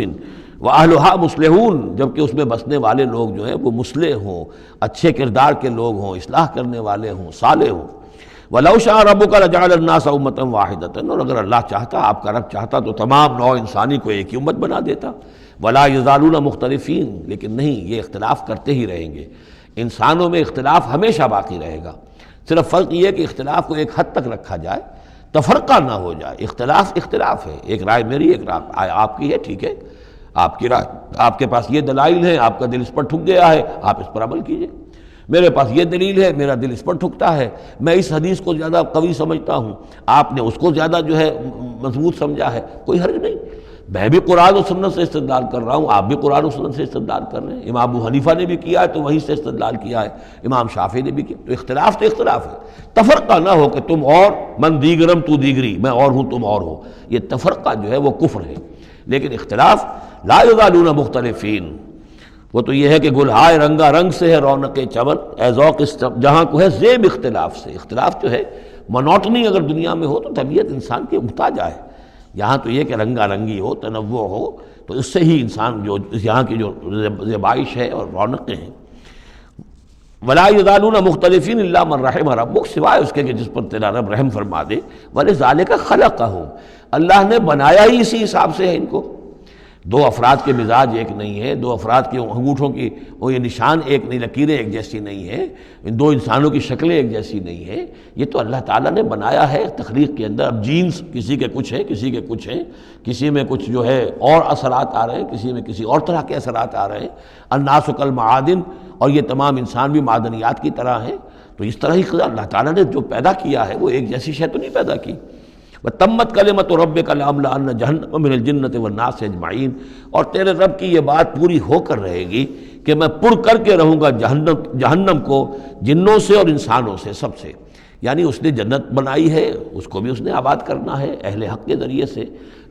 واہلھا مصلحون، جبکہ اس میں بسنے والے لوگ جو ہیں وہ مصلح ہوں، اچھے کردار کے لوگ ہوں، اصلاح کرنے والے ہوں، صالح ہوں. وَلَوْ شَاءَ رَبُّكَ لَجَعَلَ النَّاسَ أُمَّةً وَاحِدَةً، اور اگر اللہ چاہتا، آپ کا رب چاہتا تو تمام نوع انسانی کو ایک ہی امت بنا دیتا. وَلَا يَزَالُونَ مُخْتَلِفِينَ، لیکن نہیں، یہ اختلاف کرتے ہی رہیں گے. انسانوں میں اختلاف ہمیشہ باقی رہے گا. صرف فرق یہ ہے کہ اختلاف کو ایک حد تک رکھا جائے، تفرقہ نہ ہو جائے۔ اختلاف اختلاف ہے، ایک رائے میری، ایک رائے آپ کی ہے، ٹھیک ہے، آپ کی رائے، آپ کے پاس یہ دلائل ہیں، آپ کا دل اس پر ٹھک گیا ہے، آپ اس پر عمل کیجئے۔ میرے پاس یہ دلیل ہے، میرا دل اس پر ٹھکتا ہے، میں اس حدیث کو زیادہ قوی سمجھتا ہوں، آپ نے اس کو زیادہ جو ہے مضبوط سمجھا ہے، کوئی حرج نہیں۔ میں بھی قرآن و سنت سے استدلال کر رہا ہوں، آپ بھی قرآن و سنت سے استدلال کر رہے ہیں، امام ابو حنیفہ نے بھی کیا ہے تو وہیں سے استدلال کیا ہے، امام شافعی نے بھی کیا، تو اختلاف ہے۔ تفرقہ نہ ہو کہ تم اور من دیگرم تو دیگری، میں اور ہوں تم اور ہو، یہ تفرقہ جو ہے وہ کفر ہے۔ لیکن اختلاف لا یزالون مختلفین، وہ تو یہ ہے کہ گلہائے رنگا رنگ سے ہے رونق چمن، اے ذوق جہاں کو ہے زیب اختلاف سے۔ اختلاف جو ہے منوٹنی اگر دنیا میں ہو تو طبیعت انسان کی اکتا جائے، یہاں تو یہ کہ رنگا رنگی ہو، تنوع ہو، تو اس سے ہی انسان جو یہاں کی جو زیبائش ہے اور رونقیں ہیں۔ ولا یزالون مختلفین الا من رحم ربک، سوائے اس کے کہ جس پر تیرا رب رحم فرما دے۔ ولذالک خلقہم، اللہ نے بنایا ہی اسی حساب سے ہے ان کو۔ دو افراد کے مزاج ایک نہیں ہے، دو افراد کے انگوٹھوں کی وہ یہ نشان ایک نہیں، لکیریں ایک جیسی نہیں ہیں، ان دو انسانوں کی شکلیں ایک جیسی نہیں ہیں، یہ تو اللہ تعالیٰ نے بنایا ہے تخلیق کے اندر۔ اب جینز کسی کے کچھ ہیں، کسی کے کچھ ہیں، کسی میں کچھ جو ہے اور اثرات آ رہے ہیں، کسی میں کسی اور طرح کے اثرات آ رہے ہیں۔ الناس کالمعادن، اور یہ تمام انسان بھی معدنیات کی طرح ہیں، تو اس طرح ہی اللہ تعالیٰ نے جو پیدا کیا ہے وہ ایک جیسی شے تو نہیں پیدا کی۔ وَتَمَّتْ كَلِمَةُ رَبِّكَ لَأَمْلَأَنَّ جَهَنَّمَ مِنَ الْجِنَّةِ وَالنَّاسِ أَجْمَعِينَ، اور تیرے رب کی یہ بات پوری ہو کر رہے گی کہ میں پر کر کے رہوں گا جہنم کو جنوں سے اور انسانوں سے، سب سے۔ یعنی اس نے جنت بنائی ہے، اس کو بھی اس نے آباد کرنا ہے اہل حق کے ذریعے سے،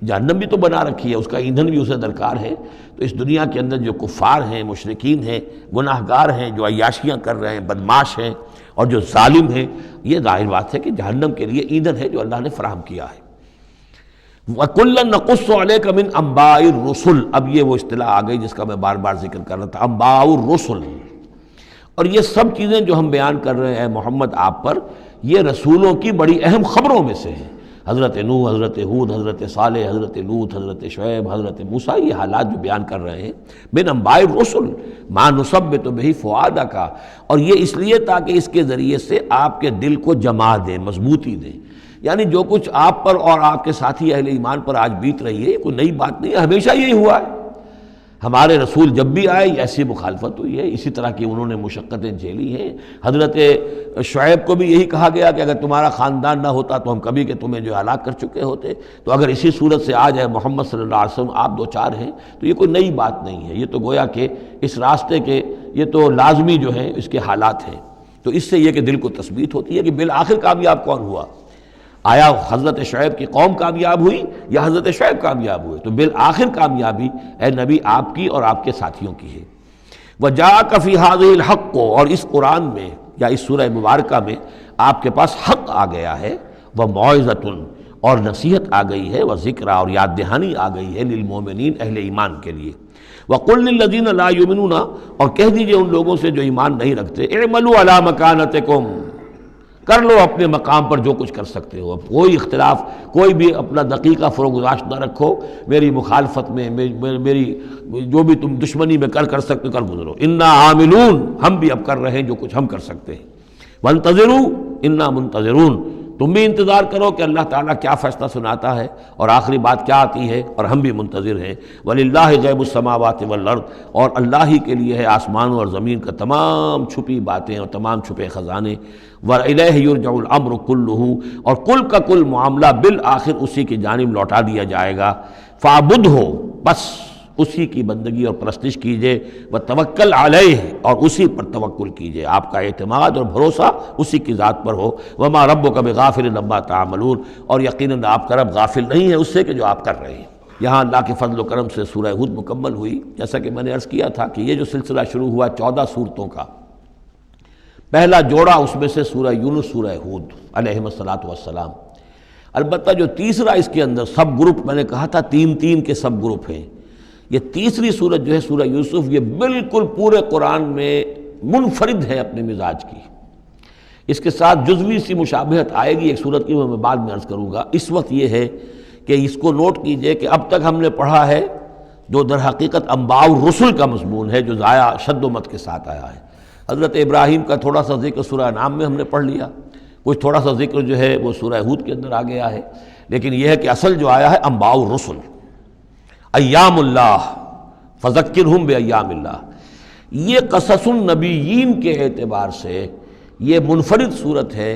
جہنم بھی تو بنا رکھی ہے، اس کا ایندھن بھی اسے درکار ہے۔ تو اس دنیا کے اندر جو کفار ہیں، مشرکین ہیں، گناہ گار ہیں، جو عیاشیاں کر رہے ہیں، بدماش ہیں اور جو ظالم ہیں، یہ ظاہر بات ہے کہ جہنم کے لیے ایندھن ہے جو اللہ نے فراہم کیا ہے۔ وَكُلًّا نَقُصُّ عَلَيْكَ مِنْ أَنْبَاءِ الرُّسُلِ، اب یہ وہ اصطلاح آ گئی جس کا میں بار بار ذکر کر رہا تھا، انباء الرسل۔ اور یہ سب چیزیں جو ہم بیان کر رہے ہیں محمد آپ پر، یہ رسولوں کی بڑی اہم خبروں میں سے ہیں۔ حضرت نوح، حضرت ہود، حضرت صالح، حضرت لوط، حضرت شعیب، حضرت موسیٰ، یہ حالات جو بیان کر رہے ہیں، من انباء الرسل ما نثبت بہ فؤادک، اور یہ اس لیے تاکہ اس کے ذریعے سے آپ کے دل کو جما دیں، مضبوطی دیں۔ یعنی جو کچھ آپ پر اور آپ کے ساتھی اہل ایمان پر آج بیت رہی ہے، یہ کوئی نئی بات نہیں ہے، ہمیشہ یہی ہوا ہے۔ ہمارے رسول جب بھی آئے ایسی مخالفت ہوئی ہے، اسی طرح کی انہوں نے مشقتیں جھیلی ہیں۔ حضرت شعیب کو بھی یہی کہا گیا کہ اگر تمہارا خاندان نہ ہوتا تو ہم کبھی کہ تمہیں جو ہلاک کر چکے ہوتے، تو اگر اسی صورت سے آ جائے محمد صلی اللہ علیہ وسلم آپ دو چار ہیں تو یہ کوئی نئی بات نہیں ہے، یہ تو گویا کہ اس راستے کے یہ تو لازمی جو ہیں اس کے حالات ہیں۔ تو اس سے یہ کہ دل کو تثبیت ہوتی ہے کہ بالآخر کامیاب کون ہوا، آیا حضرت شعیب کی قوم کامیاب ہوئی یا حضرت شعیب کامیاب ہوئے؟ تو بالآخر کامیابی اے نبی آپ کی اور آپ کے ساتھیوں کی ہے۔ وَجَاءَكَ فِي هَذِهِ الْحَقُّ، اور اس قرآن میں یا اس سورہ مبارکہ میں آپ کے پاس حق آ گیا ہے، وَمَوْعِظَةٌ، اور نصیحت آ گئی ہے، وَذِكْرَىٰ، اور یاد دہانی آ گئی ہے، لِلْمُؤْمِنِينَ، اہل ایمان کے لیے۔ وَقُلْ لِلَّذِينَ لَا يُؤْمِنُونَ، اور کہہ دیجئے ان لوگوں سے جو ایمان نہیں رکھتے، اعملوا علی مکانتکم، کر لو اپنے مقام پر جو کچھ کر سکتے ہو۔ اب کوئی اختلاف، کوئی بھی اپنا دقیقہ فروگزاشت نہ رکھو، میری مخالفت میں، میری جو بھی تم دشمنی میں کر سکتے کر گزرو۔ انا عاملون، ہم بھی اب کر رہے ہیں جو کچھ ہم کر سکتے ہیں۔ وانتظروا انا منتظرون، تم بھی انتظار کرو کہ اللہ تعالیٰ کیا فیصلہ سناتا ہے اور آخری بات کیا آتی ہے، اور ہم بھی منتظر ہیں۔ وَلِلَّهِ غیب السماوات والارض، اور اللہ ہی کے لیے ہے آسمانوں اور زمین کا تمام چھپی باتیں اور تمام چھپے خزانے۔ وَإِلَيْهِ يُرْجَعُ الْأَمْرُ كُلُّهُ، اور کل کا کل معاملہ بالآخر اسی کی جانب لوٹا دیا جائے گا۔ فَاعْبُدْهُ، بس اسی کی بندگی اور پرستش کیجئے، وَتَوَكَّلْ عَلَيْهِ، اور اسی پر توکل کیجئے، آپ کا اعتماد اور بھروسہ اسی کی ذات پر ہو۔ وَمَا رَبُّكَ بِغَافِلٍ عَمَّا تَعْمَلُونَ، اور یقیناً آپ کا رب غافل نہیں ہے اس سے کہ جو آپ کر رہے ہیں۔ یہاں اللہ کے فضل و کرم سے سورہ ہود مکمل ہوئی۔ جیسا کہ میں نے عرض کیا تھا کہ یہ جو سلسلہ شروع ہوا 14 صورتوں کا، پہلا جوڑا اس میں سے سورہ یونس، سورہ ہود علیہم الصلاۃ والسلام۔ البتہ جو تیسرا اس کے اندر سب گروپ، میں نے کہا تھا تین کے سب گروپ ہیں، یہ تیسری سورت جو ہے سورہ یوسف، یہ بالکل پورے قرآن میں منفرد ہے اپنے مزاج کی۔ اس کے ساتھ جزوی سی مشابہت آئے گی ایک سورت کی، میں بعد میں عرض کروں گا۔ اس وقت یہ ہے کہ اس کو نوٹ کیجئے کہ اب تک ہم نے پڑھا ہے جو در حقیقت انباء الرسل کا مضمون ہے، جو ضائع شد و مت کے ساتھ آیا ہے۔ حضرت ابراہیم کا تھوڑا سا ذکر سورہ انعام میں ہم نے پڑھ لیا، کچھ تھوڑا سا ذکر جو ہے وہ سورہ ہود کے اندر آ گیا ہے، لیکن یہ ہے کہ اصل جو آیا ہے انباء الرسل، ایام اللہ فذکرہم بایام اللہ، یہ قصص النبیین کے اعتبار سے یہ منفرد صورت ہے،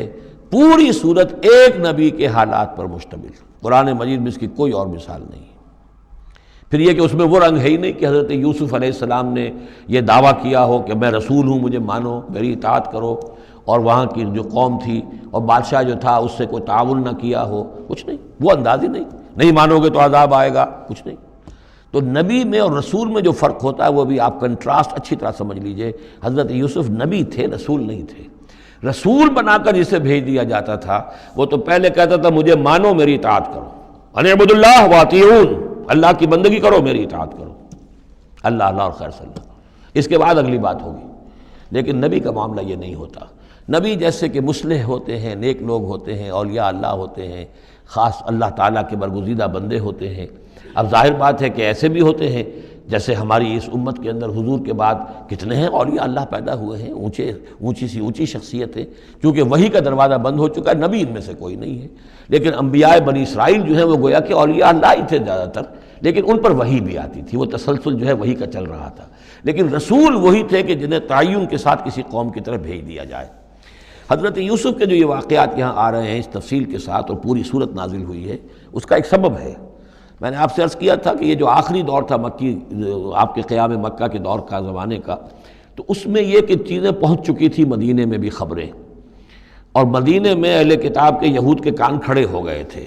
پوری صورت ایک نبی کے حالات پر مشتمل، قرآن مجید میں اس کی کوئی اور مثال نہیں۔ پھر یہ کہ اس میں وہ رنگ ہے ہی نہیں کہ حضرت یوسف علیہ السلام نے یہ دعویٰ کیا ہو کہ میں رسول ہوں، مجھے مانو، میری اطاعت کرو، اور وہاں کی جو قوم تھی اور بادشاہ جو تھا اس سے کوئی تعاون نہ کیا ہو، کچھ نہیں، وہ انداز ہی نہیں مانو گے تو عذاب آئے گا، کچھ نہیں۔ تو نبی میں اور رسول میں جو فرق ہوتا ہے وہ بھی آپ کنٹراسٹ اچھی طرح سمجھ لیجئے۔ حضرت یوسف نبی تھے، رسول نہیں تھے۔ رسول بنا کر جسے بھیج دیا جاتا تھا وہ تو پہلے کہتا تھا مجھے مانو، میری اطاعت کرو، ان اعبدوا اللہ واطیعون، اللہ کی بندگی کرو، میری اطاعت کرو، اللہ اللہ اور خیر صلی اللہ، اس کے بعد اگلی بات ہوگی۔ لیکن نبی کا معاملہ یہ نہیں ہوتا۔ نبی جیسے کہ مصلح ہوتے ہیں، نیک لوگ ہوتے ہیں، اولیاء اللہ ہوتے ہیں، خاص اللہ تعالیٰ کے برگزیدہ بندے ہوتے ہیں۔ اب ظاہر بات ہے کہ ایسے بھی ہوتے ہیں جیسے ہماری اس امت کے اندر حضور کے بعد کتنے ہیں اولیاء اللہ پیدا ہوئے ہیں، اونچی شخصیتیں، کیونکہ وحی کا دروازہ بند ہو چکا ہے، نبی ان میں سے کوئی نہیں ہے۔ لیکن انبیاء بنی اسرائیل جو ہیں وہ گویا کہ اولیاء اللہ ہی تھے زیادہ تر، لیکن ان پر وحی بھی آتی تھی، وہ تسلسل جو ہے وحی کا چل رہا تھا۔ لیکن رسول وہی تھے کہ جنہیں تعین کے ساتھ کسی قوم کی طرف بھیج دیا جائے۔ حضرت یوسف کے جو یہ واقعات یہاں آ رہے ہیں اس تفصیل کے ساتھ اور پوری صورت نازل ہوئی ہے، اس کا ایک سبب ہے۔ میں نے آپ سے عرض کیا تھا کہ یہ جو آخری دور تھا مکی، آپ کے قیام مکہ کے دور کا، زمانے کا، تو اس میں یہ کہ چیزیں پہنچ چکی تھی مدینے میں بھی خبریں، اور مدینے میں اہل کتاب کے یہود کے کان کھڑے ہو گئے تھے۔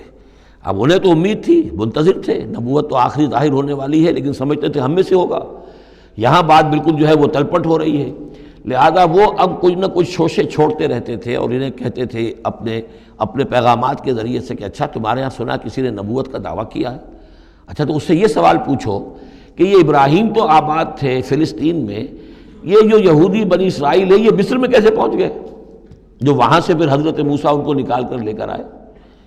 اب انہیں تو امید تھی، منتظر تھے، نبوت تو آخری ظاہر ہونے والی ہے، لیکن سمجھتے تھے ہم میں سے ہوگا۔ یہاں بات بالکل جو ہے وہ تلپٹ ہو رہی ہے، لہذا وہ اب کچھ نہ کچھ شوشے چھوڑتے رہتے تھے اور انہیں کہتے تھے اپنے پیغامات کے ذریعے سے کہ اچھا تمہارے ہاں سنا کسی نے نبوت کا دعویٰ کیا ہے، اچھا تو اس سے یہ سوال پوچھو کہ یہ ابراہیم تو آباد تھے فلسطین میں، یہ جو یہودی بنی اسرائیل ہے یہ مصر میں کیسے پہنچ گئے، جو وہاں سے پھر حضرت موسیٰ ان کو نکال کر لے کر آئے،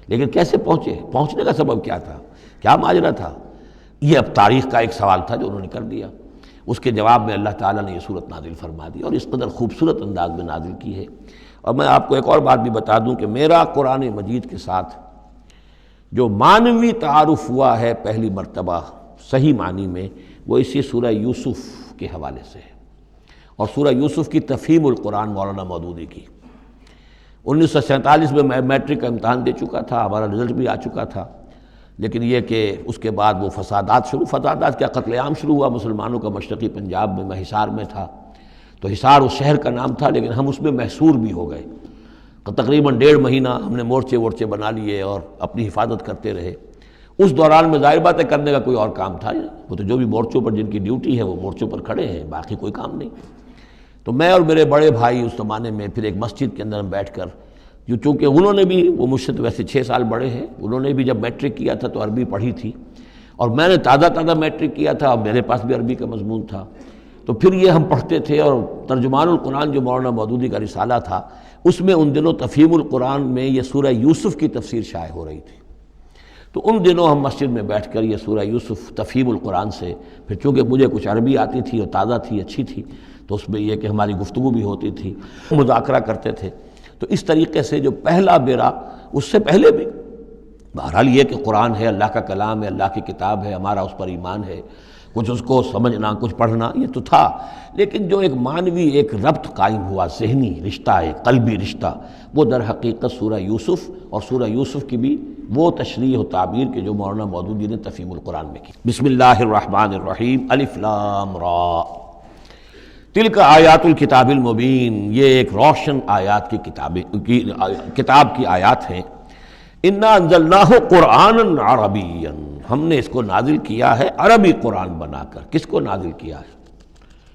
لیکن کیسے پہنچے، پہنچنے کا سبب کیا تھا، کیا ماجرا تھا؟ یہ اب تاریخ کا ایک سوال تھا جو انہوں نے کر دیا۔ اس کے جواب میں اللہ تعالیٰ نے یہ صورت نازل فرما دی اور اس قدر خوبصورت انداز میں نازل کی ہے۔ اور میں آپ کو ایک اور بات بھی بتا دوں کہ میرا قرآن مجید کے ساتھ جو معنوی تعارف ہوا ہے پہلی مرتبہ صحیح معنی میں، وہ اسی سورہ یوسف کے حوالے سے ہے، اور سورہ یوسف کی تفہیم القرآن مولانا مودودی کی۔ 1947 میں میں میٹرک کا امتحان دے چکا تھا، ہمارا رزلٹ بھی آ چکا تھا، لیکن یہ کہ اس کے بعد وہ فسادات کیا قتل عام شروع ہوا مسلمانوں کا مشرقی پنجاب میں۔ میں حصار میں تھا، تو حصار اس شہر کا نام تھا، لیکن ہم اس میں محصور بھی ہو گئے۔ تقریباً 1.5 مہینہ ہم نے مورچے بنا لیے اور اپنی حفاظت کرتے رہے۔ اس دوران میں ظاہر بات ہے کرنے کا کوئی اور کام تھا، وہ تو جو بھی مورچوں پر جن کی ڈیوٹی ہے وہ مورچوں پر کھڑے ہیں، باقی کوئی کام نہیں۔ تو میں اور میرے بڑے بھائی اس زمانے میں پھر ایک مسجد کے اندر ہم بیٹھ کر، چونکہ انہوں نے بھی، وہ مجھ سے تو ویسے 6 سال بڑے ہیں، انہوں نے بھی جب میٹرک کیا تھا تو عربی پڑھی تھی، اور میں نے تازہ میٹرک کیا تھا اور میرے پاس بھی عربی کا مضمون تھا، تو پھر یہ ہم پڑھتے تھے۔ اور ترجمان القرآن جو مولانا مودودی کا رسالہ تھا، اس میں ان دنوں تفہیم القرآن میں یہ سورہ یوسف کی تفسیر شائع ہو رہی تھی، تو ان دنوں ہم مسجد میں بیٹھ کر یہ سورہ یوسف تفہیم القرآن سے، پھر چونکہ مجھے کچھ عربی آتی تھی اور تازہ تھی، اچھی تھی، تو اس میں یہ کہ ہماری گفتگو بھی ہوتی تھی، مذاکرہ کرتے تھے۔ تو اس طریقے سے جو پہلا بیرا، اس سے پہلے بھی بہرحال یہ کہ قرآن ہے، اللہ کا کلام ہے، اللہ کی کتاب ہے، ہمارا اس پر ایمان ہے، کچھ اس کو سمجھنا، کچھ پڑھنا، یہ تو تھا، لیکن جو ایک معنوی ایک ربط قائم ہوا، ذہنی رشتہ، ایک قلبی رشتہ، وہ در حقیقت سورہ یوسف اور سورہ یوسف کی بھی وہ تشریح و تعبیر کے جو مولانا مودودی نے تفہیم القرآن میں کی۔ بسم اللہ الرحمن الرحیم، الف لام را، تلک آیات الکتاب المبین، یہ ایک روشن آیات کی کتاب کی آیات ہیں۔ انا انزلناہ قرآنا عربیا، ہم نے اس کو نازل کیا ہے عربی قرآن بنا کر۔ کس کو نازل کیا ہے؟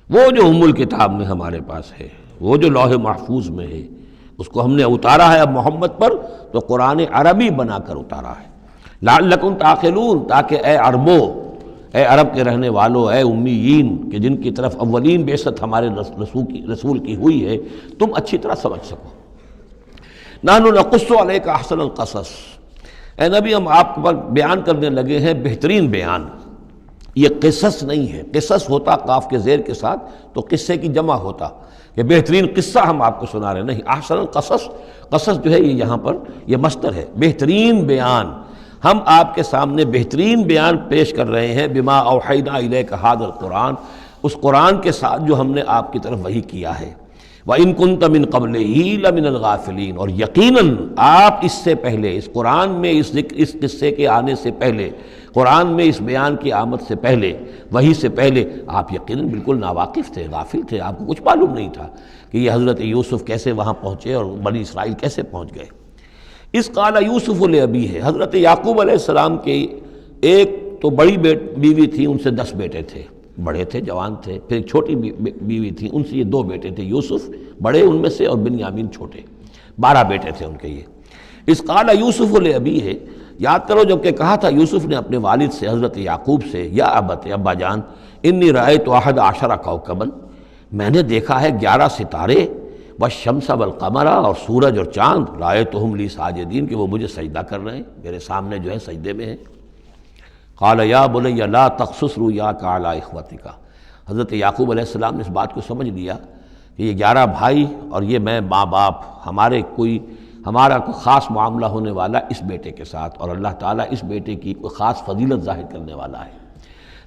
وہ جو ام الکتاب میں ہمارے پاس ہے، وہ جو لوح محفوظ میں ہے، اس کو ہم نے اتارا ہے اب محمد پر، تو قرآن عربی بنا کر اتارا ہے۔ لعلکم تعقلون، تاکہ اے عربو، اے عرب کے رہنے والو، اے امیین کہ جن کی طرف اولین بعثت ہمارے رسول کی ہوئی ہے، تم اچھی طرح سمجھ سکو۔ نحن نقص علیک احسن القصص، اے نبی ہم آپ پر بیان کرنے لگے ہیں بہترین بیان، یہ قصص نہیں ہے، قصص ہوتا قاف کے زیر کے ساتھ تو قصے کی جمع ہوتا کہ بہترین قصہ ہم آپ کو سنا رہے ہیں، نہیں، احسن القصص، قصص جو ہے یہ یہاں پر یہ مصدر ہے، بہترین بیان، ہم آپ کے سامنے بہترین بیان پیش کر رہے ہیں، بما اوحینا الیک ھذا القرآن، اس قرآن کے ساتھ جو ہم نے آپ کی طرف وحی کیا ہے، وَإِن كُنتَ مِن قَبْلِهِ لَمِنَ الْغَافِلِينَ، اور یقیناً آپ اس سے پہلے، اس قرآن میں اس قصے کے آنے سے پہلے، قرآن میں اس بیان کی آمد سے پہلے، وحی سے پہلے آپ یقیناً بالکل ناواقف تھے، غافل تھے، آپ کو کچھ معلوم نہیں تھا کہ یہ حضرت یوسف کیسے وہاں پہنچے اور بنی اسرائیل کیسے پہنچ گئے۔ اس قال یوسف لأبیہ، حضرت یعقوب علیہ السلام کے ایک تو بڑی بیوی تھی، ان سے 10 بیٹے تھے، بڑے تھے، جوان تھے، پھر ایک چھوٹی بیوی تھی، ان سے یہ 2 بیٹے تھے، یوسف بڑے ان میں سے اور بنیامین چھوٹے، 12 بیٹے تھے ان کے یہ۔ اس قال یوسف لأبیہ، یاد کرو جب کہ کہا تھا یوسف نے اپنے والد سے، حضرت یعقوب سے، یا ابت، ابا جان، انی رأیت 11 کوکبا، میں نے دیکھا ہے 11 ستارے، والشمس والقمر، اور سورج اور چاند، رأیتہم لی ساجدین، کہ وہ مجھے سجدہ کر رہے ہیں، میرے سامنے جو ہے سجدے میں ہیں۔ قال یا بنی لا تقصص رؤیاک علی اخوتک، حضرت یعقوب علیہ السلام نے اس بات کو سمجھ لیا کہ یہ 11 بھائی اور یہ میں ماں باپ، ہمارا کوئی خاص معاملہ ہونے والا اس بیٹے کے ساتھ، اور اللہ تعالیٰ اس بیٹے کی کوئی خاص فضیلت ظاہر کرنے والا ہے،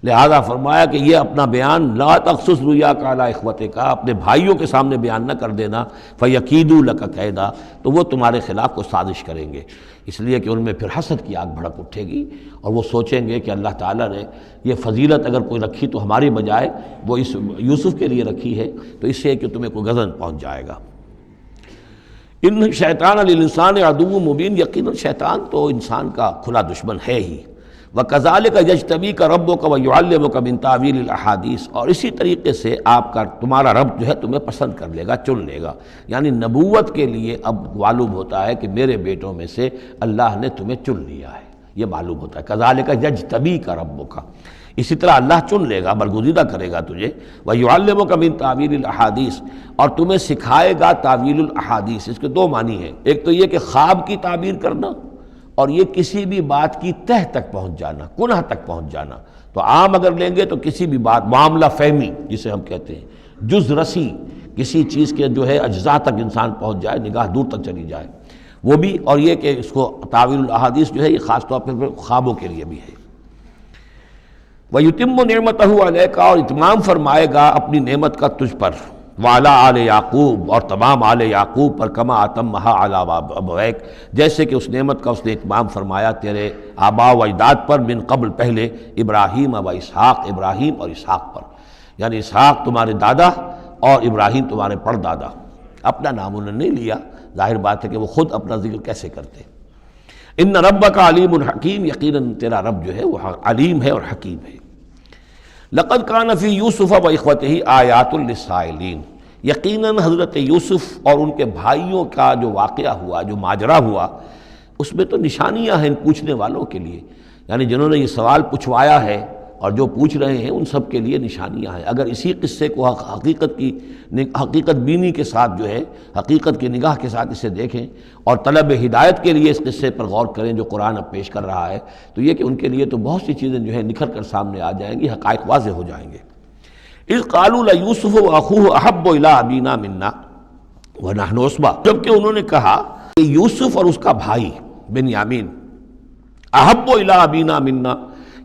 لہذا فرمایا کہ یہ اپنا بیان لا تقصص رؤیاک علی اخوتک، اپنے بھائیوں کے سامنے بیان نہ کر دینا، فیکیدوا لک کیدا، تو وہ تمہارے خلاف کو سازش کریں گے، اس لیے کہ ان میں پھر حسد کی آگ بھڑک اٹھے گی، اور وہ سوچیں گے کہ اللہ تعالیٰ نے یہ فضیلت اگر کوئی رکھی تو ہماری بجائے وہ اس یوسف کے لیے رکھی ہے، تو اس سے کہ تمہیں کوئی غضب پہنچ جائے گا۔ ان شیطان للانسان عدو مبین، یقیناً شیطان تو انسان کا کھلا دشمن ہے ہی۔ وَكَذَلِكَ يَجْتَبِيكَ رَبُّكَ وَيُعَلِّمُكَ مِن تَأْوِيلِ الْأَحَادِيثِ، اور اسی طریقے سے تمہارا رب جو ہے تمہیں پسند کر لے گا، چن لے گا، یعنی نبوت کے لیے اب معلوم ہوتا ہے کہ میرے بیٹوں میں سے اللہ نے تمہیں چن لیا ہے، یہ معلوم ہوتا ہے۔ كَذَلِكَ يَجْتَبِيكَ رَبُّكَ، اسی طرح اللہ چن لے گا، برگزیدہ کرے گا تجھے، وَيُعَلِّمُكَ مِن تَأْوِيلِ الْأَحَادِيثِ، اور تمہیں سکھائے گا تعویل الاحادیث۔ اس کے 2 معنی ہیں، ایک تو یہ کہ خواب کی تعبیر کرنا، اور یہ کسی بھی بات کی تہ تک پہنچ جانا، کنہ تک پہنچ جانا۔ تو عام اگر لیں گے تو کسی بھی بات، معاملہ فہمی جسے ہم کہتے ہیں، جز رسی، کسی چیز کے جو ہے اجزاء تک انسان پہنچ جائے، نگاہ دور تک چلی جائے، وہ بھی، اور یہ کہ اس کو تعویل الاحادیث جو ہے یہ خاص طور پر خوابوں کے لیے بھی ہے۔ وَيُتِمُّ نِعْمَتَهُ عَلَيْكَ، اور اتمام فرمائے گا اپنی نعمت کا تجھ پر، وعلی آل یعقوب، اور تمام آل یعقوب پر، کما اتمھا علی ابویک، جیسے کہ اس نعمت کا اس نے اتمام فرمایا تیرے آباء و اجداد پر، من قبل پہلے، ابراہیم و اسحاق، ابراہیم اور اسحاق پر، یعنی اسحاق تمہارے دادا اور ابراہیم تمہارے پردادا۔ اپنا نام انہوں نے نہیں لیا، ظاہر بات ہے کہ وہ خود اپنا ذکر کیسے کرتے۔ ان ربک علیم حکیم، یقیناً تیرا رب جو ہے وہ علیم ہے اور حکیم ہے۔ لقد کان فی یوسف و اخوتہ آیات للسائلین، یقیناً حضرت یوسف اور ان کے بھائیوں کا جو واقعہ ہوا، جو ماجرا ہوا، اس میں تو نشانیاں ہیں ان پوچھنے والوں کے لیے، یعنی جنہوں نے یہ سوال پوچھوایا ہے اور جو پوچھ رہے ہیں ان سب کے لیے نشانیاں ہیں۔ اگر اسی قصے کو حقیقت بینی کے ساتھ جو ہے، حقیقت کی نگاہ کے ساتھ اسے دیکھیں اور طلب ہدایت کے لیے اس قصے پر غور کریں جو قرآن اب پیش کر رہا ہے، تو یہ کہ ان کے لیے تو بہت سی چیزیں جو ہے نکھر کر سامنے آ جائیں گی، حقائق واضح ہو جائیں گے۔ اذ قالوا لیوسف واخوہ احب الی ابینا منا ونحن عصبہ، جبکہ انہوں نے کہا کہ یوسف اور اس کا بھائی بنیامین احب الی ابینا منا،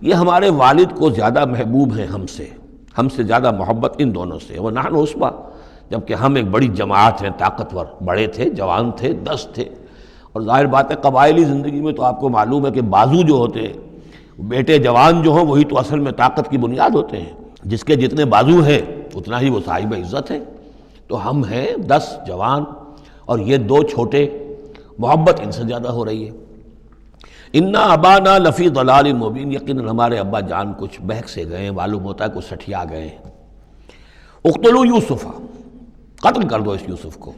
یہ ہمارے والد کو زیادہ محبوب ہیں ہم سے زیادہ محبت ان دونوں سے، ونحن عصبہ، جبکہ ہم ایک بڑی جماعت ہیں، طاقتور، بڑے تھے، جوان تھے، 10 تھے، اور ظاہر بات ہے قبائلی زندگی میں تو آپ کو معلوم ہے کہ بازو جو ہوتے ہیں، بیٹے جوان جو ہوں وہی تو اصل میں طاقت کی بنیاد ہوتے ہیں، جس کے جتنے بازو ہیں اتنا ہی وہ صاحب عزت ہے۔ تو ہم ہیں 10 جوان اور یہ 2 چھوٹے، محبت ان سے زیادہ ہو رہی ہے۔ انا ابانا لفی ضلال مبین، یقیناً ہمارے ابا جان کچھ بہک سے گئے ہیں، معلوم ہوتا ہے کچھ سٹھیا گئے ہیں۔ اقتلوا یوسف، قتل کر دو اس یوسف کو،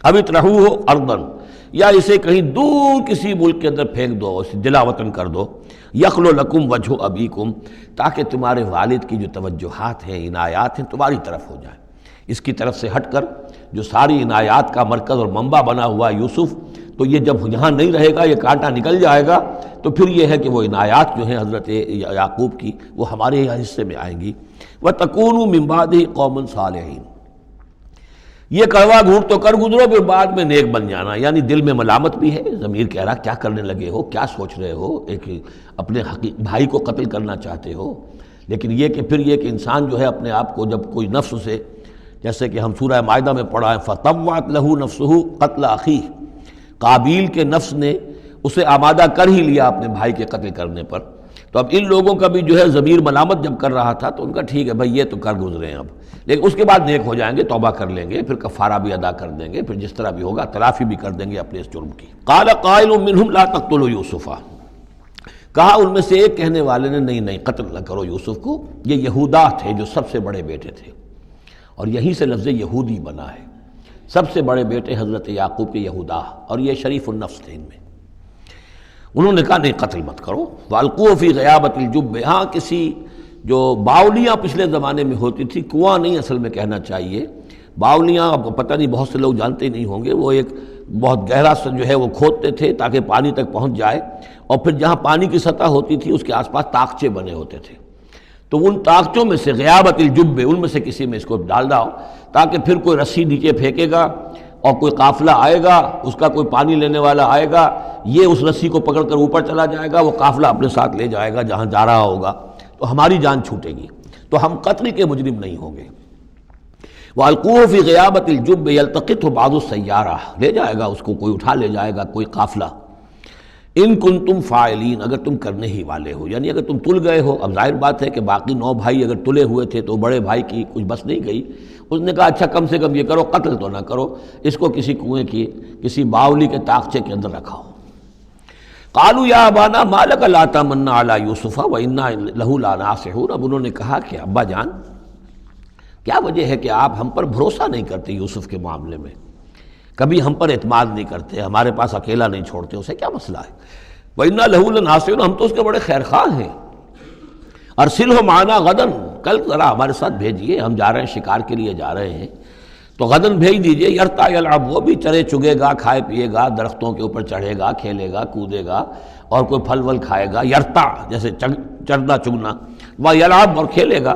اب اطرحوہ ارضا، یا اسے کہیں دور کسی ملک کے اندر پھینک دو، اسے دلا وطن کر دو، یخلو لکم وجہ ابیکم، تاکہ تمہارے والد کی جو توجہات ہیں، عنایات ہیں، تمہاری طرف ہو جائیں، اس کی طرف سے ہٹ کر جو ساری عنایات کا مرکز اور منبع بنا ہوا یوسف، تو یہ جب یہاں نہیں رہے گا، یہ کانٹا نکل جائے گا، تو پھر یہ ہے کہ وہ عنایات جو ہیں حضرت یعقوب کی وہ ہمارے حصے میں آئیں گی۔ وَتَكُونُوا مِن بَعْدِهِ قَوْمًا صَالِحِينَ، یہ کڑوا گھونٹ تو کر گزرو پھر بعد میں نیک بن جانا، یعنی دل میں ملامت بھی ہے، ضمیر کہہ رہا کیا کرنے لگے ہو، کیا سوچ رہے ہو، ایک اپنے بھائی کو قتل کرنا چاہتے ہو۔ لیکن یہ کہ پھر یہ کہ انسان جو ہے اپنے آپ کو جب کوئی نفس سے، جیسے کہ ہم سورہ مائدہ میں پڑھا ہے فَطَوَّعَتْ لَهُ نَفْسُهُ قَتْلَ أَخِيهِ، قابیل کے نفس نے اسے آمادہ کر ہی لیا اپنے بھائی کے قتل کرنے پر۔ تو اب ان لوگوں کا بھی جو ہے ضمیر ملامت جب کر رہا تھا تو ان کا ٹھیک ہے بھائی یہ تو کر گزرے ہیں اب، لیکن اس کے بعد نیک ہو جائیں گے، توبہ کر لیں گے، پھر کفارہ بھی ادا کر دیں گے، پھر جس طرح بھی ہوگا تلافی بھی کر دیں گے اپنے اس جرم کی۔ قال قائل منہم لا تقتلوا یوسف، کہا ان میں سے ایک کہنے والے نے نہیں قتل نہ کرو یوسف کو، یہ یہودا تھے جو سب سے بڑے بیٹے تھے، اور یہیں سے لفظ یہودی بنا ہے، سب سے بڑے بیٹے حضرت یعقوب کے یہودا، اور یہ شریف النفس تھے ان میں۔ انہوں نے کہا نہیں قتل مت کرو۔ وَأَلْقُوهُ فِي غَيَابَةِ الْجُبِّ، ہاں کسی جو باولیاں پچھلے زمانے میں ہوتی تھی، کنواں نہیں اصل میں کہنا چاہیے، باولیاں اب پتہ نہیں بہت سے لوگ جانتے نہیں ہوں گے، وہ ایک بہت گہرا سا جو ہے وہ کھودتے تھے تاکہ پانی تک پہنچ جائے، اور پھر جہاں پانی کی سطح ہوتی تھی اس کے آس پاس طاقچے بنے ہوتے تھے، تو ان طاقچوں میں سے غیابت الجب، ان میں سے کسی میں اس کو ڈال داؤ تاکہ پھر کوئی رسی نیچے پھینکے گا اور کوئی قافلہ آئے گا، اس کا کوئی پانی لینے والا آئے گا، یہ اس رسی کو پکڑ کر اوپر چلا جائے گا، وہ قافلہ اپنے ساتھ لے جائے گا جہاں جا رہا ہوگا، تو ہماری جان چھوٹے گی، تو ہم قتل کے مجرم نہیں ہوں گے۔ وَأَلْقُوهُ فِي غِيَابَةِ الْجُبِّ يَلْتَقِطْهُ بَعْضُ السَّيَّارَةِ، لے جائے گا اس کو، کوئی اٹھا لے جائے گا، کوئی قافلہ۔ ان کنتم فاعلین، اگر تم کرنے ہی والے ہو، یعنی اگر تم تل گئے ہو، اب ظاہر بات ہے کہ باقی 9 بھائی اگر تلے ہوئے تھے تو بڑے بھائی کی کچھ بس نہیں گئی، اس نے کہا اچھا کم سے کم یہ کرو، قتل تو نہ کرو، اس کو کسی کنویں کی کسی باولی کے طاقچے کے اندر رکھاؤ۔ قالوا یا ابانا ما لک لا تمنا علی یوسف وانا لہ لناصحون، اب انہوں نے کہا کہ ابا جان کیا وجہ ہے کہ آپ ہم پر بھروسہ نہیں کرتے یوسف کے معاملے میں، کبھی ہم پر اعتماد نہیں کرتے، ہمارے پاس اکیلا نہیں چھوڑتے، اسے کیا مسئلہ ہے؟ وَإِنَّا لَهُ لَنَاصِحُونَ، ہم تو اس کے بڑے خیر خواہ ہیں۔ أَرْسِلْهُ مَعَنَا غَدًا، کل ذرا ہمارے ساتھ بھیجیے، ہم جا رہے ہیں شکار کے لیے جا رہے ہیں، تو غداً بھیج دیجیے، یرتع یلعب، وہ بھی چرے چگے گا، کھائے پیے گا، درختوں کے اوپر چڑھے گا، کھیلے گا، کودے گا، اور کوئی پھل ول کھائے گا، یرتع جیسے چرنا چگنا، ویلعب اور کھیلے گا،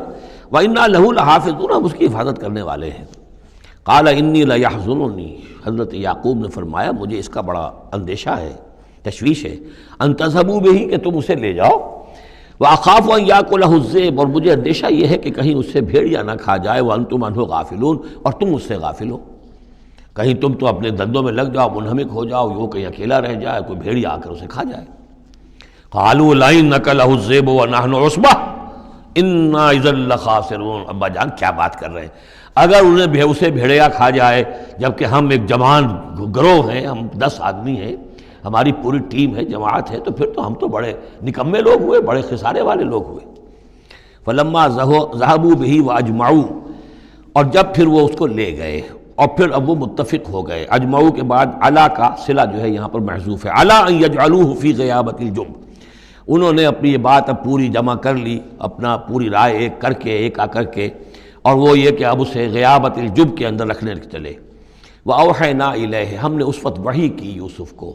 وَإِنَّا لَهُ لَحَافِظُونَ، ہم اس کی حفاظت کرنے والے ہیں۔ قال انی لیحزننی، حضرت یعقوب نے فرمایا مجھے اس کا بڑا اندیشہ ہے، تشویش ہے، ان تذهبوا به، کہ تم اسے لے جاؤ، واخاف ان یاکلہ الذئب، اور مجھے اندیشہ یہ ہے کہ کہیں اس سے بھیڑیا نہ کھا جائے، وانتم عنہ غافلون، اور تم اس سے غافل ہو، کہیں تم تو اپنے دندوں میں لگ جاؤ، منہمک ہو جاؤ، وہ کہیں اکیلا رہ جائے، کوئی بھیڑیا آ کر اسے کھا جائے۔ قالوا لئن نکلہ الذئب ونحن عصبہ انا اذا لخاسرون، ابا جان کیا بات کر رہے ہیں، اگر انہیں اسے بھیڑیا کھا جائے جبکہ ہم ایک جوان گروہ ہیں، ہم 10 آدمی ہیں، ہماری پوری ٹیم ہے، جماعت ہے، تو پھر تو ہم تو بڑے نکمے لوگ ہوئے، بڑے خسارے والے لوگ ہوئے۔ فلما ذهبوا به واجمعوا، اور جب پھر وہ اس کو لے گئے اور پھر اب وہ متفق ہو گئے، اجمعوا کے بعد علا کا صلہ جو ہے یہاں پر محذوف ہے، علا ان یجعلوه فی غیابۃ الجب، انہوں نے اپنی یہ بات اب پوری جمع کر لی، اپنا پوری رائے ایک کر کے، ایک آ کر کے، اور وہ یہ کہ اب اسے غیابۃ الجب کے اندر رکھنے چلے۔ وَأَوْحَيْنَا إِلَيْهِ، ہم نے اس وقت وحی کی یوسف کو،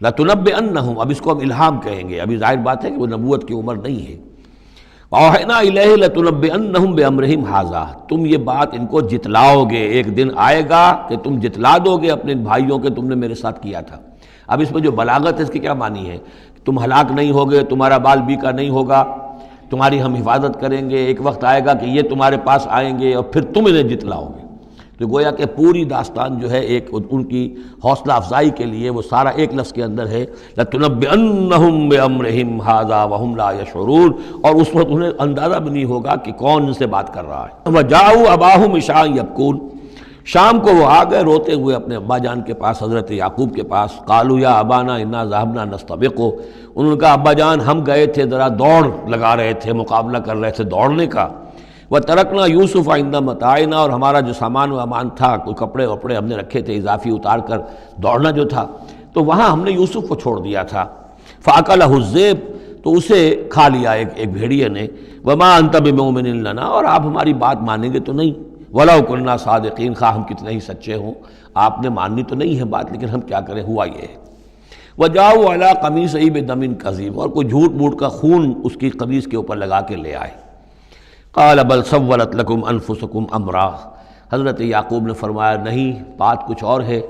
لَتُنَبِّئَنَّهُمْ، اب اس کو ہم الہام کہیں گے، ابھی ظاہر بات ہے کہ وہ نبوت کی عمر نہیں ہے۔ وَأَوْحَيْنَا إِلَيْهِ لَتُنَبِّئَنَّهُمْ بِأَمْرِهِمْ هَٰذَا، تم یہ بات ان کو جتلاؤ گے، ایک دن آئے گا کہ تم جتلا دو گے اپنے بھائیوں کے تم نے میرے ساتھ کیا تھا۔ اب اس میں جو بلاغت ہے اس کی کیا معنی ہے؟ تم ہلاک نہیں ہوگے، تمہارا بال بیکا نہیں ہوگا، تمہاری ہم حفاظت کریں گے، ایک وقت آئے گا کہ یہ تمہارے پاس آئیں گے اور پھر تم انہیں جتلاؤ گے۔ تو گویا کہ پوری داستان جو ہے ایک ان کی حوصلہ افزائی کے لیے وہ سارا ایک لفظ کے اندر ہے، لَتُنَبِّئَنَّهُمْ بِأَمْرِهِمْ هَٰذَا وَهُمْ لَا يَشْعُرُونَ، اور اس وقت انہیں اندازہ بھی نہیں ہوگا کہ کون ان سے بات کر رہا ہے۔ وَجَاءُوا أَبَاهُمْ عِشَاءً يَبْكُونَ، شام کو وہ آ گئے روتے ہوئے اپنے ابا جان کے پاس، حضرت یعقوب کے پاس۔ قالوا یا ابانا انا ذهبنا نستبق، انہوں نے کہا ابا جان ہم گئے تھے ذرا دوڑ لگا رہے تھے، مقابلہ کر رہے تھے دوڑنے کا۔ وَتَرَكْنَا يُوسُفَ عِندَ مَتَاعِنَا، اور ہمارا جو سامان و امان تھا، کوئی کپڑے وپڑے ہم نے رکھے تھے اضافی اتار کر دوڑنا جو تھا، تو وہاں ہم نے یوسف کو چھوڑ دیا تھا۔ فَأَكَلَهُ الذِّئْبُ، تو اسے کھا لیا ایک بھیڑیے نے۔ وَمَا أَنْتَ بِمُؤْمِنٍ لَنَا، اور آپ ہماری بات مانیں گے تو نہیں۔ وَلَوْ كُنَّا صَادِقِينَ، خواہ ہم کتنے ہی سچے ہوں، آپ نے ماننی تو نہیں ہے بات، لیکن ہم کیا کریں، ہوا یہ ہے۔ وجاؤ علی قمیصہ بدم کذب، اور کوئی جھوٹ موٹ کا خون اس کی قمیص کے اوپر لگا کے لے آئے۔ قال بل سولت لکم انفسکم امرا، حضرت یعقوب نے فرمایا نہیں، بات کچھ اور ہے،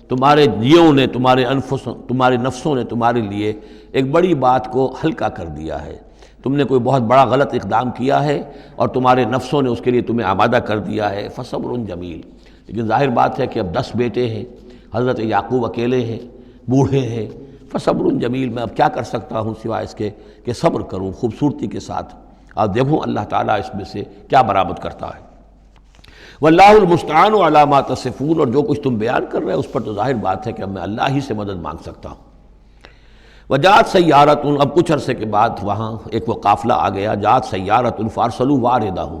تمہارے جیوں نے، تمہارے نفسوں نے تمہارے لیے ایک بڑی بات کو ہلکا کر دیا ہے، تم نے کوئی بہت بڑا غلط اقدام کیا ہے اور تمہارے نفسوں نے اس کے لیے تمہیں آمادہ کر دیا ہے۔ فصبر جمیل، لیکن ظاہر بات ہے کہ اب 10 بیٹے ہیں، حضرت یعقوب اکیلے ہیں، بوڑھے ہیں، فصبر جمیل، میں اب کیا کر سکتا ہوں سوائے اس کے کہ صبر کروں خوبصورتی کے ساتھ، اور دیکھوں اللہ تعالیٰ اس میں سے کیا برآمد کرتا ہے۔ واللہ المستعان علی ما تصفون، اور جو کچھ تم بیان کر رہے ہو اس پر تو ظاہر بات ہے کہ اب میں اللہ ہی سے مدد مانگ سکتا ہوں۔ وجات سیارۃ، اب کچھ عرصے کے بعد وہاں ایک وہ قافلہ آ گیا، جات سیارۃ فارسلوا واردہم،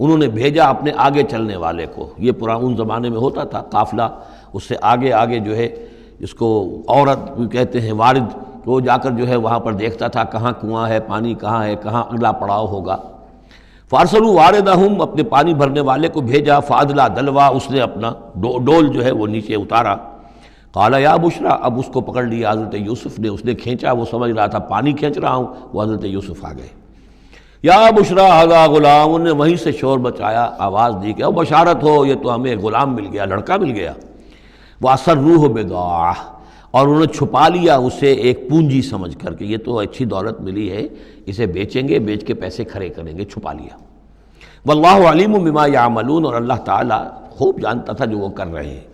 انہوں نے بھیجا اپنے آگے چلنے والے کو۔ یہ ان زمانے میں ہوتا تھا قافلہ، اس سے آگے آگے جو ہے اس کو عورت کہتے ہیں وارد، کہ وہ جا کر جو ہے وہاں پر دیکھتا تھا کہاں کنواں ہے، پانی کہاں ہے، کہاں اگلا پڑاؤ ہوگا۔ فارسلوا واردہم، اپنے پانی بھرنے والے کو بھیجا، فادلا دلوا، اس نے اپنا ڈول جو ہے وہ نیچے اتارا۔ قال یا بشرا، اب اس کو پکڑ لیا حضرت یوسف نے، اس نے کھینچا، وہ سمجھ رہا تھا پانی کھینچ رہا ہوں، وہ حضرت یوسف آ گئے۔ یا بشرا ھذا غلام، انہوں نے وہیں سے شور بچایا، آواز دی کہ او بشارت ہو، یہ تو ہمیں غلام مل گیا، لڑکا مل گیا۔ وَأَسَرُّوهُ بِضَاعَةً، اور انہوں نے چھپا لیا اسے ایک پونجی سمجھ کر کہ یہ تو اچھی دولت ملی ہے، اسے بیچیں گے، بیچ کے پیسے کھڑے کریں گے، چھپا لیا۔ واللہ علیم بما یعملون، اور اللہ تعالیٰ خوب جانتا تھا جو وہ کر رہے ہیں۔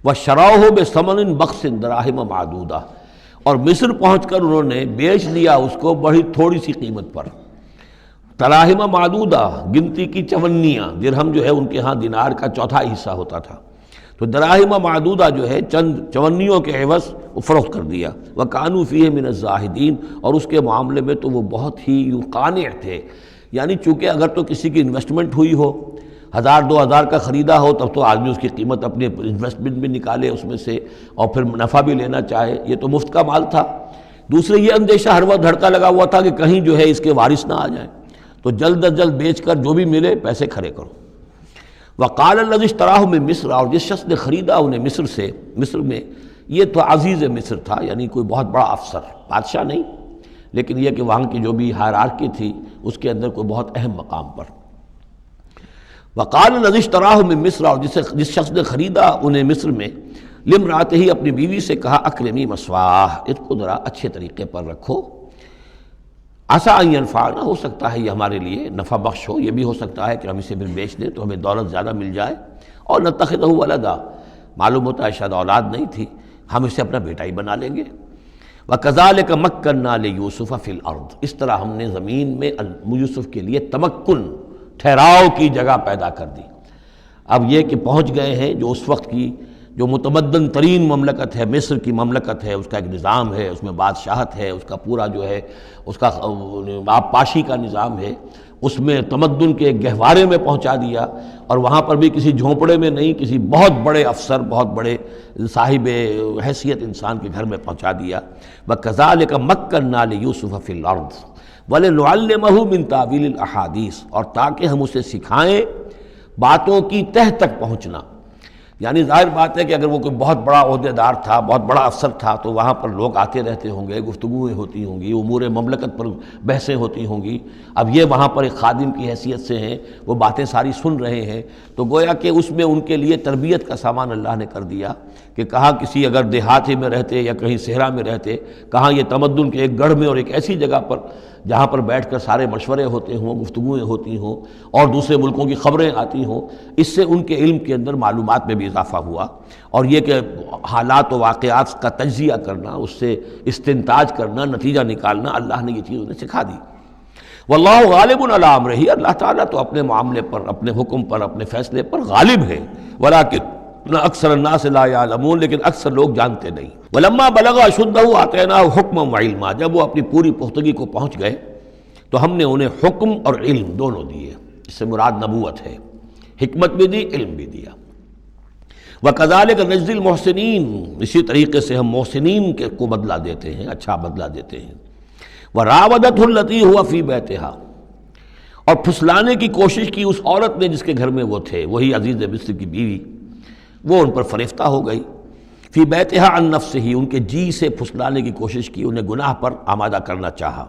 وَشَرَوْهُ بِثَمَنٍ بَخْسٍ دَرَاهِمَ مَعْدُودَةٍ، اور مصر پہنچ کر انہوں نے بیچ لیا اس کو بڑی تھوڑی سی قیمت پر، دراہم معدودہ، گنتی کی چونیاں، درہم جو ہے ان کے ہاں دینار کا چوتھائی حصہ ہوتا تھا، تو دراہم معدودہ جو ہے چند چونیوں کے عوض وہ فروخت کر دیا۔ وَكَانُوا فِيهِ مِنَ الزَّاهِدِينَ، اور اس کے معاملے میں تو وہ بہت ہی قانع تھے، یعنی چونکہ اگر تو کسی کی انویسٹمنٹ ہوئی ہو، 1000-2000 کا خریدا ہو، تب تو آدمی اس کی قیمت اپنی انویسٹمنٹ بھی نکالے اس میں سے اور پھر منافع بھی لینا چاہے، یہ تو مفت کا مال تھا۔ دوسرے یہ اندیشہ ہر وقت دھڑکا لگا ہوا تھا کہ کہیں جو ہے اس کے وارث نہ آ جائیں، تو جلد از جلد بیچ کر جو بھی ملے پیسے کھڑے کرو۔ وقال الذی اشتراہ من مصر، اور جس شخص نے خریدا انہیں مصر سے، مصر میں یہ تو عزیز مصر تھا، یعنی کوئی بہت بڑا افسر، بادشاہ نہیں، لیکن یہ کہ وہاں کی جو بھی ہائرارکی تھی اس کے اندر کوئی بہت اہم مقام پر۔ وقال الذی اشتراہ من مصر، اور جس شخص نے خریدا انہیں مصر میں، لامرأتہ، اپنی بیوی سے کہا اکرمی مثواہ، اس کو ذرا اچھے طریقے پر رکھو، عسیٰ ان ینفعنا، ہو سکتا ہے یہ ہمارے لیے نفع بخش ہو، یہ بھی ہو سکتا ہے کہ ہم اسے پھر بیچ دیں تو ہمیں دولت زیادہ مل جائے، اور نتخذہ ولدا، معلوم ہوتا ہے شاید اولاد نہیں تھی، ہم اسے اپنا بیٹا ہی بنا لیں گے۔ وَكَذَلِكَ مَكَّنَّا لِيُوسُفَ فِي الْأَرْضِ، اس طرح ہم نے زمین میں یوسف کے لیے تمکن، ٹھہراؤ کی جگہ پیدا کر دی۔ اب یہ کہ پہنچ گئے ہیں جو اس وقت کی جو متمدن ترین مملکت ہے، مصر کی مملکت ہے، اس کا ایک نظام ہے، اس میں بادشاہت ہے، اس کا پورا جو ہے اس کا آبپاشی کا نظام ہے، اس میں تمدن کے ایک گہوارے میں پہنچا دیا، اور وہاں پر بھی کسی جھونپڑے میں نہیں، کسی بہت بڑے افسر، بہت بڑے صاحب حیثیت انسان کے گھر میں پہنچا دیا۔ وَكَذَلِكَ مَكَّنَّا لِيُوسُفَ فِي الْأَرْضِ وَلِنُعَلِّمَهُ مِن تَأْوِيلِ الْأَحَادِيثِ، اور تاکہ ہم اسے سکھائیں باتوں کی تہ تک پہنچنا۔ یعنی ظاہر بات ہے کہ اگر وہ کوئی بہت بڑا عہدیدار تھا، بہت بڑا افسر تھا، تو وہاں پر لوگ آتے رہتے ہوں گے، گفتگویں ہوتی ہوں گی، امور مملکت پر بحثیں ہوتی ہوں گی۔ اب یہ وہاں پر ایک خادم کی حیثیت سے ہیں، وہ باتیں ساری سن رہے ہیں، تو گویا کہ اس میں ان کے لیے تربیت کا سامان اللہ نے کر دیا کہ کہاں کسی اگر دیہاتی میں رہتے یا کہیں صحرا میں رہتے، کہاں یہ تمدن کے ایک گڑھ میں اور ایک ایسی جگہ پر جہاں پر بیٹھ کر سارے مشورے ہوتے ہوں، گفتگویں ہوتی ہوں، اور دوسرے ملکوں کی خبریں آتی ہوں، اس سے ان کے علم کے اندر معلومات میں بھی اضافہ ہوا، اور یہ کہ حالات و واقعات کا تجزیہ کرنا، اس سے استنتاج کرنا، نتیجہ نکالنا، اللہ نے یہ چیز انہیں سکھا دی۔ واللہ غالب علی امرہ، اللہ تعالیٰ تو اپنے معاملے پر، اپنے حکم پر، اپنے فیصلے پر غالب ہے، ولکن اکثر الناس لا یعلمون، لیکن اکثر لوگ جانتے نہیں۔ ولما بلغ اشدہ آتیناہ حکما وعلما، جب وہ اپنی پوری پختگی کو پہنچ گئے تو ہم نے انہیں حکم اور علم دونوں دیے، اس سے مراد نبوت ہے، حکمت بھی دی، علم بھی دیا۔ وَكَذَلِكَ نَجْزِي الْمُحْسِنِينَ، اسی طریقے سے ہم محسنین کو بدلہ دیتے ہیں، اچھا بدلہ دیتے ہیں۔ وَرَاوَدَتْهُ الَّتِي هُوَ فِي بَيْتِهَا، اور پھسلانے کی کوشش کی اس عورت نے جس کے گھر میں وہ تھے، وہی عزیز مصر کی بیوی، وہ ان پر فریفتہ ہو گئی۔ فی بیتہا عن نفسہ، ان کے جی سے پھسلانے کی کوشش کی، انہیں گناہ پر آمادہ کرنا چاہا،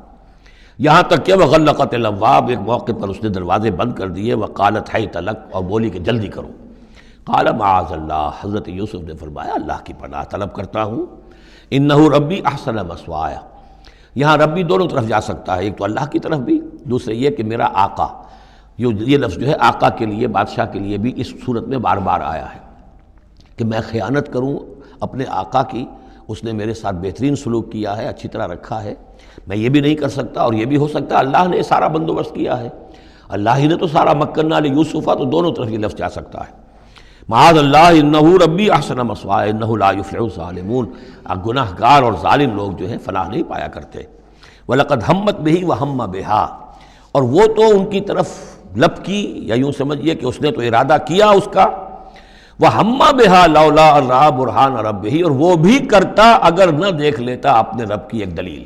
یہاں تک کہ وغلقت الابواب، ایک موقع پر اس نے دروازے بند کر دیے، وقالت حیت لک، اور بولی کہ جلدی کرو۔ قال معاذ اللہ، حضرت یوسف نے فرمایا اللہ کی پناہ طلب کرتا ہوں، انہ ربی احسن مثوایا، یہاں ربی دونوں طرف جا سکتا ہے، ایک تو اللہ کی طرف بھی، دوسرے یہ کہ میرا آقا، یہ لفظ جو ہے آقا کے لیے، بادشاہ کے لیے بھی اس صورت میں بار بار آیا ہے کہ میں خیانت کروں اپنے آقا کی، اس نے میرے ساتھ بہترین سلوک کیا ہے، اچھی طرح رکھا ہے، میں یہ بھی نہیں کر سکتا، اور یہ بھی ہو سکتا ہے اللہ نے سارا بندوبست کیا ہے، اللہ ہی نے تو سارا مکننا لیوسف، تو دونوں طرف یہ لفظ جا سکتا ہے۔ معاذ اللہ انہ ربی احسن مثوایا انہ لا یفلح الظالمون، گناہ گار اور ظالم لوگ جو ہیں فلاح نہیں پایا کرتے۔ وَلَقَدْ هَمَّتْ بِهِ وَهَمَّ بِهَا، اور وہ تو ان کی طرف لپ کی، یا یوں سمجھیے کہ اس نے تو ارادہ کیا اس کا، وَهَمَّ بِهَا لَوْلَا أَن رَأَىٰ بُرْهَانَ رَبِّهِ، اور وہ بھی کرتا اگر نہ دیکھ لیتا اپنے رب کی ایک دلیل۔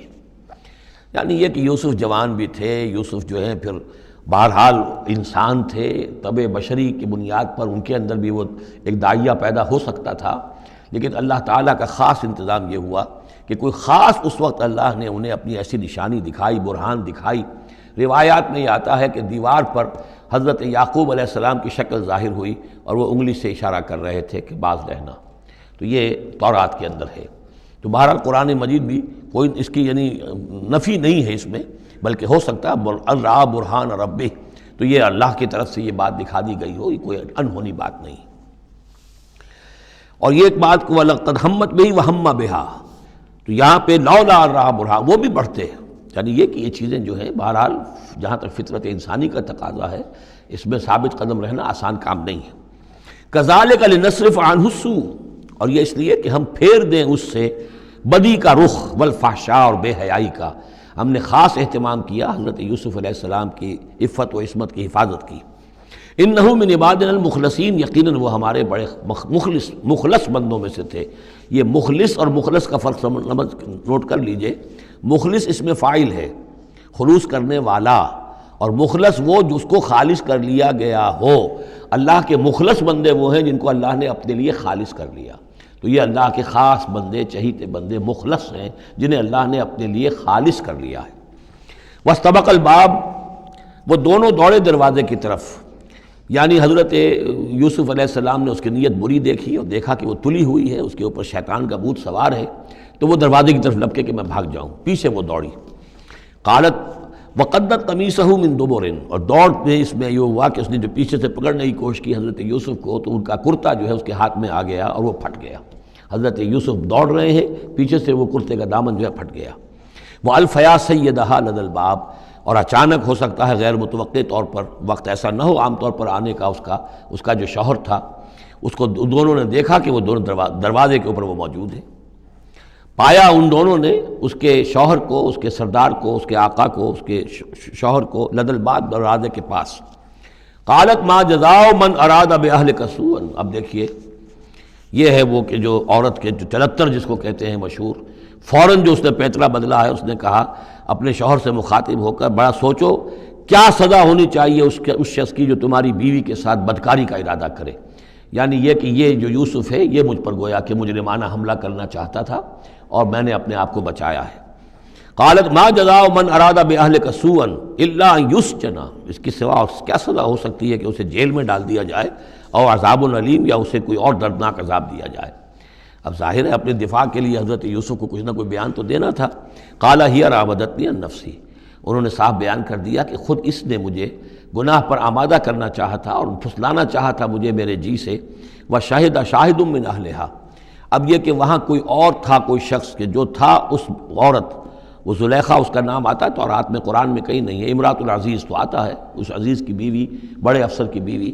یعنی یہ کہ یوسف جوان بھی تھے، یوسف جو ہیں پھر بہرحال انسان تھے، طبع بشری کی بنیاد پر ان کے اندر بھی وہ ایک داعیہ پیدا ہو سکتا تھا، لیکن اللہ تعالیٰ کا خاص انتظام یہ ہوا کہ کوئی خاص اس وقت اللہ نے انہیں اپنی ایسی نشانی دکھائی، برہان دکھائی۔ روایات میں یہ آتا ہے کہ دیوار پر حضرت یعقوب علیہ السلام کی شکل ظاہر ہوئی اور وہ انگلی سے اشارہ کر رہے تھے کہ باز رہنا، تو یہ تورات کے اندر ہے۔ تو بہرحال قرآن مجید بھی کوئی اس کی یعنی نفی نہیں ہے اس میں، بلکہ ہو سکتا ہے الرا برہان ربہ، تو یہ اللہ کی طرف سے یہ بات دکھا دی گئی ہو، یہ کوئی انہونی بات نہیں۔ اور یہ ایک بات کو وَلَقَدْ هَمَّتْ بِهِ وَهَمَّ بِهَا، تو یہاں پہ لولا الرا برہان، وہ بھی بڑھتے ہیں، یعنی یہ کہ یہ چیزیں جو ہیں بہرحال جہاں تک فطرت انسانی کا تقاضا ہے اس میں ثابت قدم رہنا آسان کام نہیں ہے۔ كَذَلِكَ لِنَصْرِفَ عَنْهُ السُّوءَ، اور یہ اس لیے کہ ہم پھیر دیں اس سے بدی کا رخ، والفحشاء، اور بے حیائی کا، ہم نے خاص اہتمام کیا حضرت یوسف علیہ السلام کی عفت و عصمت کی حفاظت کی۔ انہ من عبادنا المخلصین، یقیناً وہ ہمارے بڑے مخلص بندوں میں سے تھے۔ یہ مخلص اور مخلص کا فرق نوٹ کر لیجئے، مخلص اس میں فاعل ہے، خلوص کرنے والا، اور مخلص وہ جس کو خالص کر لیا گیا ہو۔ اللہ کے مخلص بندے وہ ہیں جن کو اللہ نے اپنے لیے خالص کر لیا، تو یہ اللہ کے خاص بندے، چہیتے بندے مخلص ہیں جنہیں اللہ نے اپنے لیے خالص کر لیا ہے۔ واستبق الباب، وہ دونوں دوڑے دروازے کی طرف، یعنی حضرت یوسف علیہ السلام نے اس کی نیت بری دیکھی اور دیکھا کہ وہ تلی ہوئی ہے، اس کے اوپر شیطان کا بھوت سوار ہے، تو وہ دروازے کی طرف لپکے کہ میں بھاگ جاؤں، پیچھے وہ دوڑی۔ قالت وقدت قمیصہ من دبر، اور دوڑ میں اس میں یہ ہوا کہ اس نے جو پیچھے سے پکڑنے کی کوشش کی حضرت یوسف کو، تو ان کا کرتا جو ہے اس کے ہاتھ میں آ گیا اور وہ پھٹ گیا۔ حضرت یوسف دوڑ رہے ہیں، پیچھے سے وہ کرتے کا دامن جو ہے پھٹ گیا۔ وَأَلْفَيَا سَيِّدَهَا لَدَى الْبَابِ، اور اچانک ہو سکتا ہے غیر متوقع طور پر، وقت ایسا نہ ہو عام طور پر آنے کا، اس کا جو شوہر تھا، اس کو دونوں نے دیکھا کہ وہ دونوں دروازے کے اوپر وہ موجود ہے۔ پایا ان دونوں نے اس کے شوہر کو، اس کے سردار کو، اس کے آقا کو، اس کے شوہر کو لدى الباب، دروازے کے پاس۔ قالت ما جزاء من اراد باہلک سوءا، اب دیکھیے یہ ہے وہ کہ جو عورت کے جو چلتر جس کو کہتے ہیں مشہور، فوراً جو اس نے پیترا بدلا ہے، اس نے کہا اپنے شوہر سے مخاطب ہو کر، بڑا سوچو کیا سزا ہونی چاہیے اس شخص کی جو تمہاری بیوی کے ساتھ بدکاری کا ارادہ کرے، یعنی یہ کہ یہ جو یوسف ہے یہ مجھ پر گویا کہ مجرمانہ حملہ کرنا چاہتا تھا اور میں نے اپنے آپ کو بچایا ہے۔ قالت ما جزاء من اراد باہلک سوءا الا ان یسجن، اس کی سوا کیا سزا ہو سکتی ہے کہ اسے جیل میں ڈال دیا جائے، اور عذاب العلیم، یا اسے کوئی اور دردناک عذاب دیا جائے۔ اب ظاہر ہے اپنے دفاع کے لیے حضرت یوسف کو کچھ نہ کوئی بیان تو دینا تھا۔ قال ہی راودتنی عن نفسی، انہوں نے صاف بیان کر دیا کہ خود اس نے مجھے گناہ پر آمادہ کرنا چاہا تھا اور پھسلانا چاہا تھا مجھے میرے جی سے۔ وشہد شاہد من اہلہا، اب یہ کہ وہاں کوئی اور تھا، کوئی شخص کہ جو تھا اس عورت، وہ زلیخا اس کا نام آتا ہے تورات میں، قرآن میں کہیں نہیں ہے، امراۃ العزیز تو آتا ہے، اس عزیز کی بیوی، بڑے افسر کی بیوی،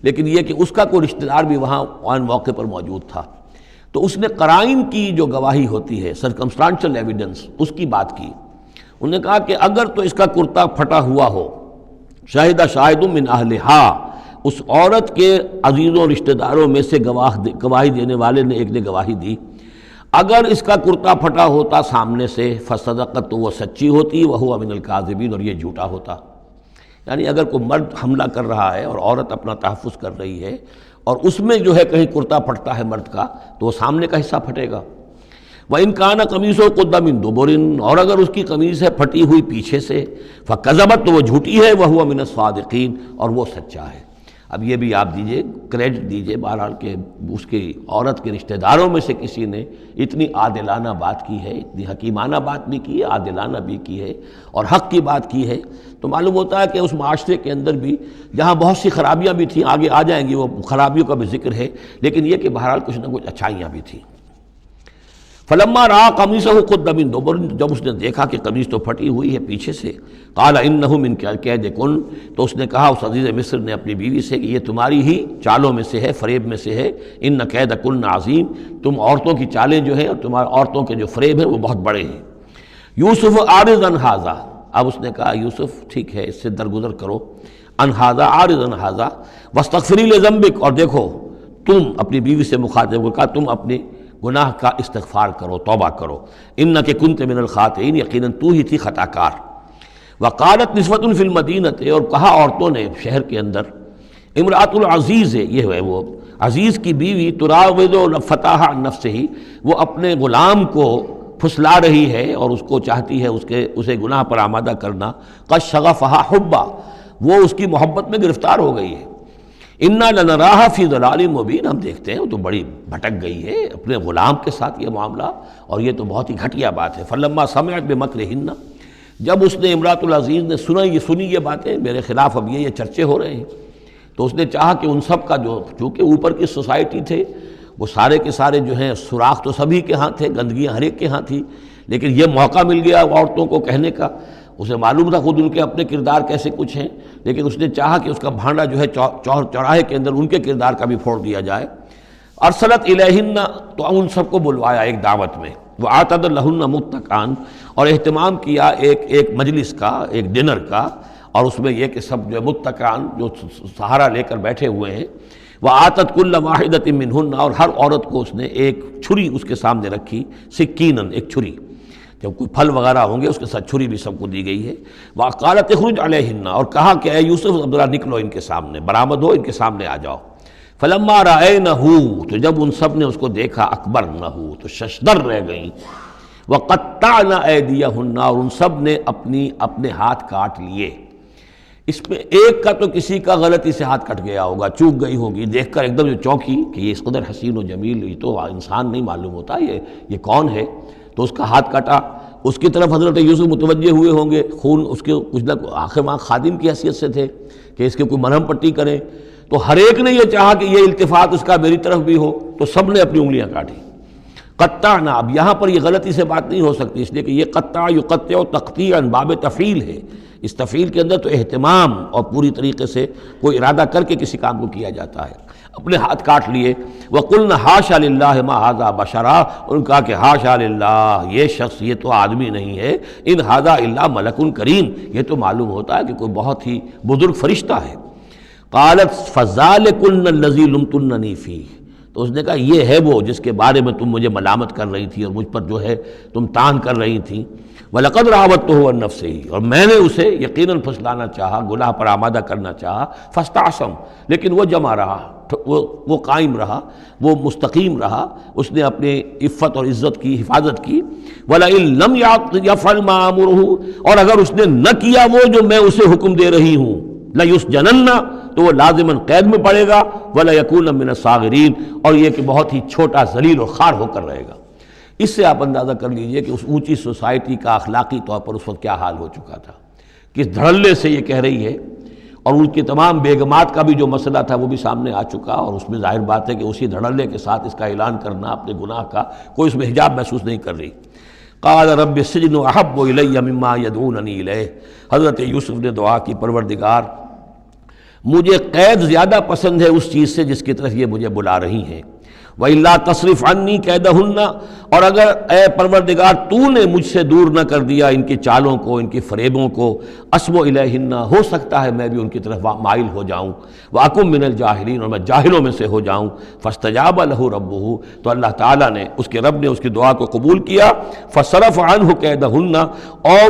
لیکن یہ کہ اس کا کوئی رشتہ دار بھی وہاں آن موقع پر موجود تھا، تو اس نے قرائن کی جو گواہی ہوتی ہے، سرکمسٹانشل ایویڈنس، اس کی بات کی۔ انہوں نے کہا کہ اگر تو اس کا کرتا پھٹا ہوا ہو، شاہدہ شاہد من اہلہا، اس عورت کے عزیزوں رشتہ داروں میں سے گواہی دینے والے نے ایک نے گواہی دی، اگر اس کا کرتا پھٹا ہوتا سامنے سے، فصدقت، تو وہ سچی ہوتی، وہو من الکاذبین، اور یہ جھوٹا ہوتا۔ یعنی اگر کوئی مرد حملہ کر رہا ہے اور عورت اپنا تحفظ کر رہی ہے اور اس میں جو ہے کہیں کرتا پھٹتا ہے مرد کا تو وہ سامنے کا حصہ پھٹے گا۔ وَإِنْ كَانَ قَمِيصُهُ قُدَّ مِنْ دُبُرٍ، اور اگر اس کی قمیص ہے پھٹی ہوئی پیچھے سے، فَكَذَبَتْ، تو وہ جھوٹی ہے، وَهُوَ مِنَ الصَّادِقِينَ، اور وہ سچا ہے۔ اب یہ بھی آپ دیجئے کریڈٹ دیجئے بہرحال کہ اس کی عورت کے رشتہ داروں میں سے کسی نے اتنی عادلانہ بات کی ہے، اتنی حکیمانہ بات بھی کی ہے، عادلانہ بھی کی ہے اور حق کی بات کی ہے، تو معلوم ہوتا ہے کہ اس معاشرے کے اندر بھی جہاں بہت سی خرابیاں بھی تھیں، آگے آ جائیں گی وہ خرابیوں کا بھی ذکر ہے، لیکن یہ کہ بہرحال کچھ نہ کچھ اچھائیاں بھی تھیں۔ فلما رأى قميصه قد من دبر، جب اس نے دیکھا کہ قمیص تو پھٹی ہوئی ہے پیچھے سے، قال انه من کید کن، تو اس نے کہا اس عزیز مصر نے اپنی بیوی سے کہ یہ تمہاری ہی چالوں میں سے ہے، فریب میں سے ہے، ان کید کن عظیم، تم عورتوں کی چالیں جو ہیں اور تمہارے عورتوں کے جو فریب ہیں وہ بہت بڑے ہیں۔ یوسف اعرض عن ھذا، اب اس نے کہا یوسف ٹھیک ہے اس سے درگزر کرو، عن ھذا، اعرض عن ھذا واستغفری لذنبک، اور دیکھو تم اپنی بیوی سے مخاطب ہو کہا تم اپنی گناہ کا استغفار کرو، توبہ کرو، انک کنت من الخاطئین، یقیناً تو ہی تھی خطا کار۔ وقالت نسوۃ فی المدینہ، اور کہا عورتوں نے شہر کے اندر، امرأۃ العزیز ہے، یہ ہے وہ عزیز کی بیوی، تراود فتاح عن نفسہ، وہ اپنے غلام کو پھسلا رہی ہے اور اس کو چاہتی ہے اسے گناہ پر آمادہ کرنا، قد شغفہا حبا، وہ اس کی محبت میں گرفتار ہو گئی ہے۔ انا لنراھا فی ضلال مبین، ہم دیکھتے ہیں وہ تو بڑی بھٹک گئی ہے اپنے غلام کے ساتھ یہ معاملہ، اور یہ تو بہت ہی گھٹیا بات ہے۔ فلما سمعت بمکرہن، جب اس نے امرأۃ العزیز نے سنی یہ باتیں میرے خلاف، اب یہ چرچے ہو رہے ہیں، تو اس نے چاہا کہ ان سب کا جو چونکہ اوپر کی سوسائٹی تھے وہ سارے کے سارے جو ہیں سوراخ تو سبھی کے ہاں تھے، گندگیاں ہر ایک کے ہاں تھی، لیکن یہ موقع مل گیا عورتوں کو کہنے کا، اسے معلوم تھا خود ان کے اپنے کردار کیسے کچھ ہیں، لیکن اس نے چاہا کہ اس کا بھانڈا جو ہے چوراہے کے اندر ان کے کردار کا بھی پھوڑ دیا جائے۔ ارسلت الیہن، تو ان سب کو بلوایا ایک دعوت میں، وآتت لہن متکئان، اور اہتمام کیا ایک مجلس کا، ایک ڈنر کا، اور اس میں یہ کہ سب جو متکئان جو سہارا لے کر بیٹھے ہوئے ہیں، وآتت کل واحدۃ منہن، اور ہر عورت کو اس نے ایک چھری اس کے سامنے رکھی، سکینن، ایک چھری، جب کوئی پھل وغیرہ ہوں گے اس کے ساتھ چھری بھی سب کو دی گئی ہے۔ وقالت اخرج علیہن، اور کہا کہ اے یوسف ذرا نکلو ان کے سامنے، برآمد ہو، ان کے سامنے آ جاؤ۔ فلما رأینہ، تو جب ان سب نے اس کو دیکھا، اکبرنہ، تو ششدر رہ گئیں، وقطعن ایدیہن، اور ان سب نے اپنے ہاتھ کاٹ لیے۔ اس میں ایک کا تو کسی کا غلطی سے ہاتھ کٹ گیا ہوگا، چوک گئی ہوگی، دیکھ کر ایک دم جو چونکی کہ یہ اس قدر حسین و جمیل، یہ تو انسان نہیں معلوم ہوتا یہ کون ہے، تو اس کا ہاتھ کٹا۔ اس کی طرف حضرت یوسف متوجہ ہوئے ہوں گے، خون اس کے کچھ نہ آخر وہاں خادم کی حیثیت سے تھے کہ اس کے کوئی مرہم پٹی کریں، تو ہر ایک نے یہ چاہا کہ یہ التفات اس کا میری طرف بھی ہو، تو سب نے اپنی انگلیاں کاٹی۔ قطعنا، اب یہاں پر یہ غلطی سے بات نہیں ہو سکتی، اس لیے کہ یہ قطع یقطع تقطیعا باب تفعیل ہے، اس تفعیل کے اندر تو اہتمام اور پوری طریقے سے کوئی ارادہ کر کے کسی کام کو کیا جاتا ہے۔ اپنے ہاتھ کاٹ لیے۔ وَقُلْنَا حَاشَا لِلَّهِ مَا هَذَا بَشَرًا، ان کہا کہ حاشا للہ، یہ شخص یہ تو آدمی نہیں ہے، ان هَذَا إِلَّا مَلَكٌ کریم، یہ تو معلوم ہوتا ہے کہ کوئی بہت ہی بزرگ فرشتہ ہے۔ قالت فَذَلِكُنَّ الَّذِي لُمْتُنَّنِي فِيهِ، تو اس نے کہا یہ ہے وہ جس کے بارے میں تم مجھے ملامت کر رہی تھی اور مجھ پر جو ہے تم تان کر رہی تھی۔ وَلَقَدْ رَاوَدتُّهُ عَن نَّفْسِهِ، اور میں نے اسے یقیناً پھسلانا چاہا، گناہ پر آمادہ کرنا چاہا، فاستعصم، لیکن وہ جمع رہا، وہ قائم رہا، وہ مستقیم رہا، اس نے اپنے عفت اور عزت کی حفاظت کی۔ وَلَئِن لَّمْ يَفْعَلْ مَا آمُرُهُ، اور اگر اس نے نہ کیا وہ جو میں اسے حکم دے رہی ہوں، لَيُسْجَنَنَّ، تو وہ لازماً قید میں پڑے گا، وَلَيَكُونَ مِنَ الصَّاغِرِينَ، اور یہ کہ بہت ہی چھوٹا ذلیل اور خوار ہو کر رہے گا۔ اس سے آپ اندازہ کر لیجئے کہ اس اونچی سوسائٹی کا اخلاقی طور پر اس وقت کیا حال ہو چکا تھا، کس دھڑلے سے یہ کہہ رہی ہے، اور ان کی تمام بیگمات کا بھی جو مسئلہ تھا وہ بھی سامنے آ چکا، اور اس میں ظاہر بات ہے کہ اسی دھڑلے کے ساتھ اس کا اعلان کرنا اپنے گناہ کا، کوئی اس میں حجاب محسوس نہیں کر رہی۔ قال رب السجن احب الی مما یدعوننی الیہ، حضرت یوسف نے دعا کی پروردگار مجھے قید زیادہ پسند ہے اس چیز سے جس کی طرف یہ مجھے بلا رہی ہیں۔ وَإِلَّا تَصْرِفْ عَنِّي كَيْدَهُنَّ، اور اگر اے پروردگار تو نے مجھ سے دور نہ کر دیا ان کی چالوں کو، ان کی فریبوں کو، أَصْبُ إِلَيْهِنَّ، ہو سکتا ہے میں بھی ان کی طرف مائل ہو جاؤں، وَأَكُن مِّنَ الْجَاهِلِينَ، اور میں جاہلوں میں سے ہو جاؤں۔ فَاسْتَجَابَ لَهُ رَبُّهُ، تو اللہ تعالیٰ نے اس کے رب نے اس کی دعا کو قبول کیا۔ فَصَرَفَ عَنْهُ كَيْدَهُنَّ، اور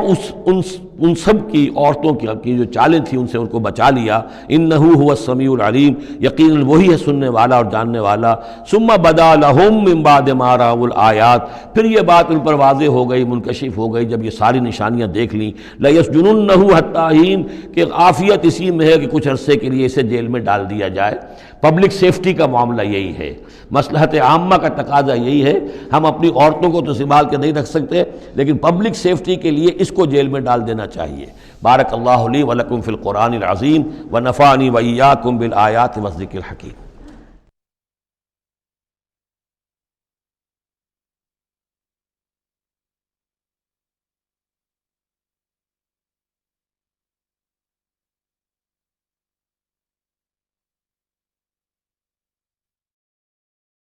ان سب کی عورتوں کی جو چالیں تھیں ان سے ان کو بچا لیا۔ انہ هو السمیع العلیم، یقیناً وہی ہے سننے والا اور جاننے والا۔ ثم بدا لهم من بعد ما رأوا الآیات، پھر یہ بات ان پر واضح ہو گئی، منکشف ہو گئی جب یہ ساری نشانیاں دیکھ لیں۔ لَيَسْجُنُنَّهُ حَتَّىٰ حِينٍ، کہ عافیت اسی میں ہے کہ کچھ عرصے کے لیے اسے جیل میں ڈال دیا جائے۔ پبلک سیفٹی کا معاملہ یہی ہے، مصلحت عامہ کا تقاضا یہی ہے۔ ہم اپنی عورتوں کو تو سنبھال کے نہیں رکھ سکتے، لیکن پبلک سیفٹی کے لیے اس کو جیل میں ڈال دینا چاہیے۔ بارک اللہ لی ولکم فی القرآن العظیم ونفعنی وإیاکم بالآیات والذکر الحکیم۔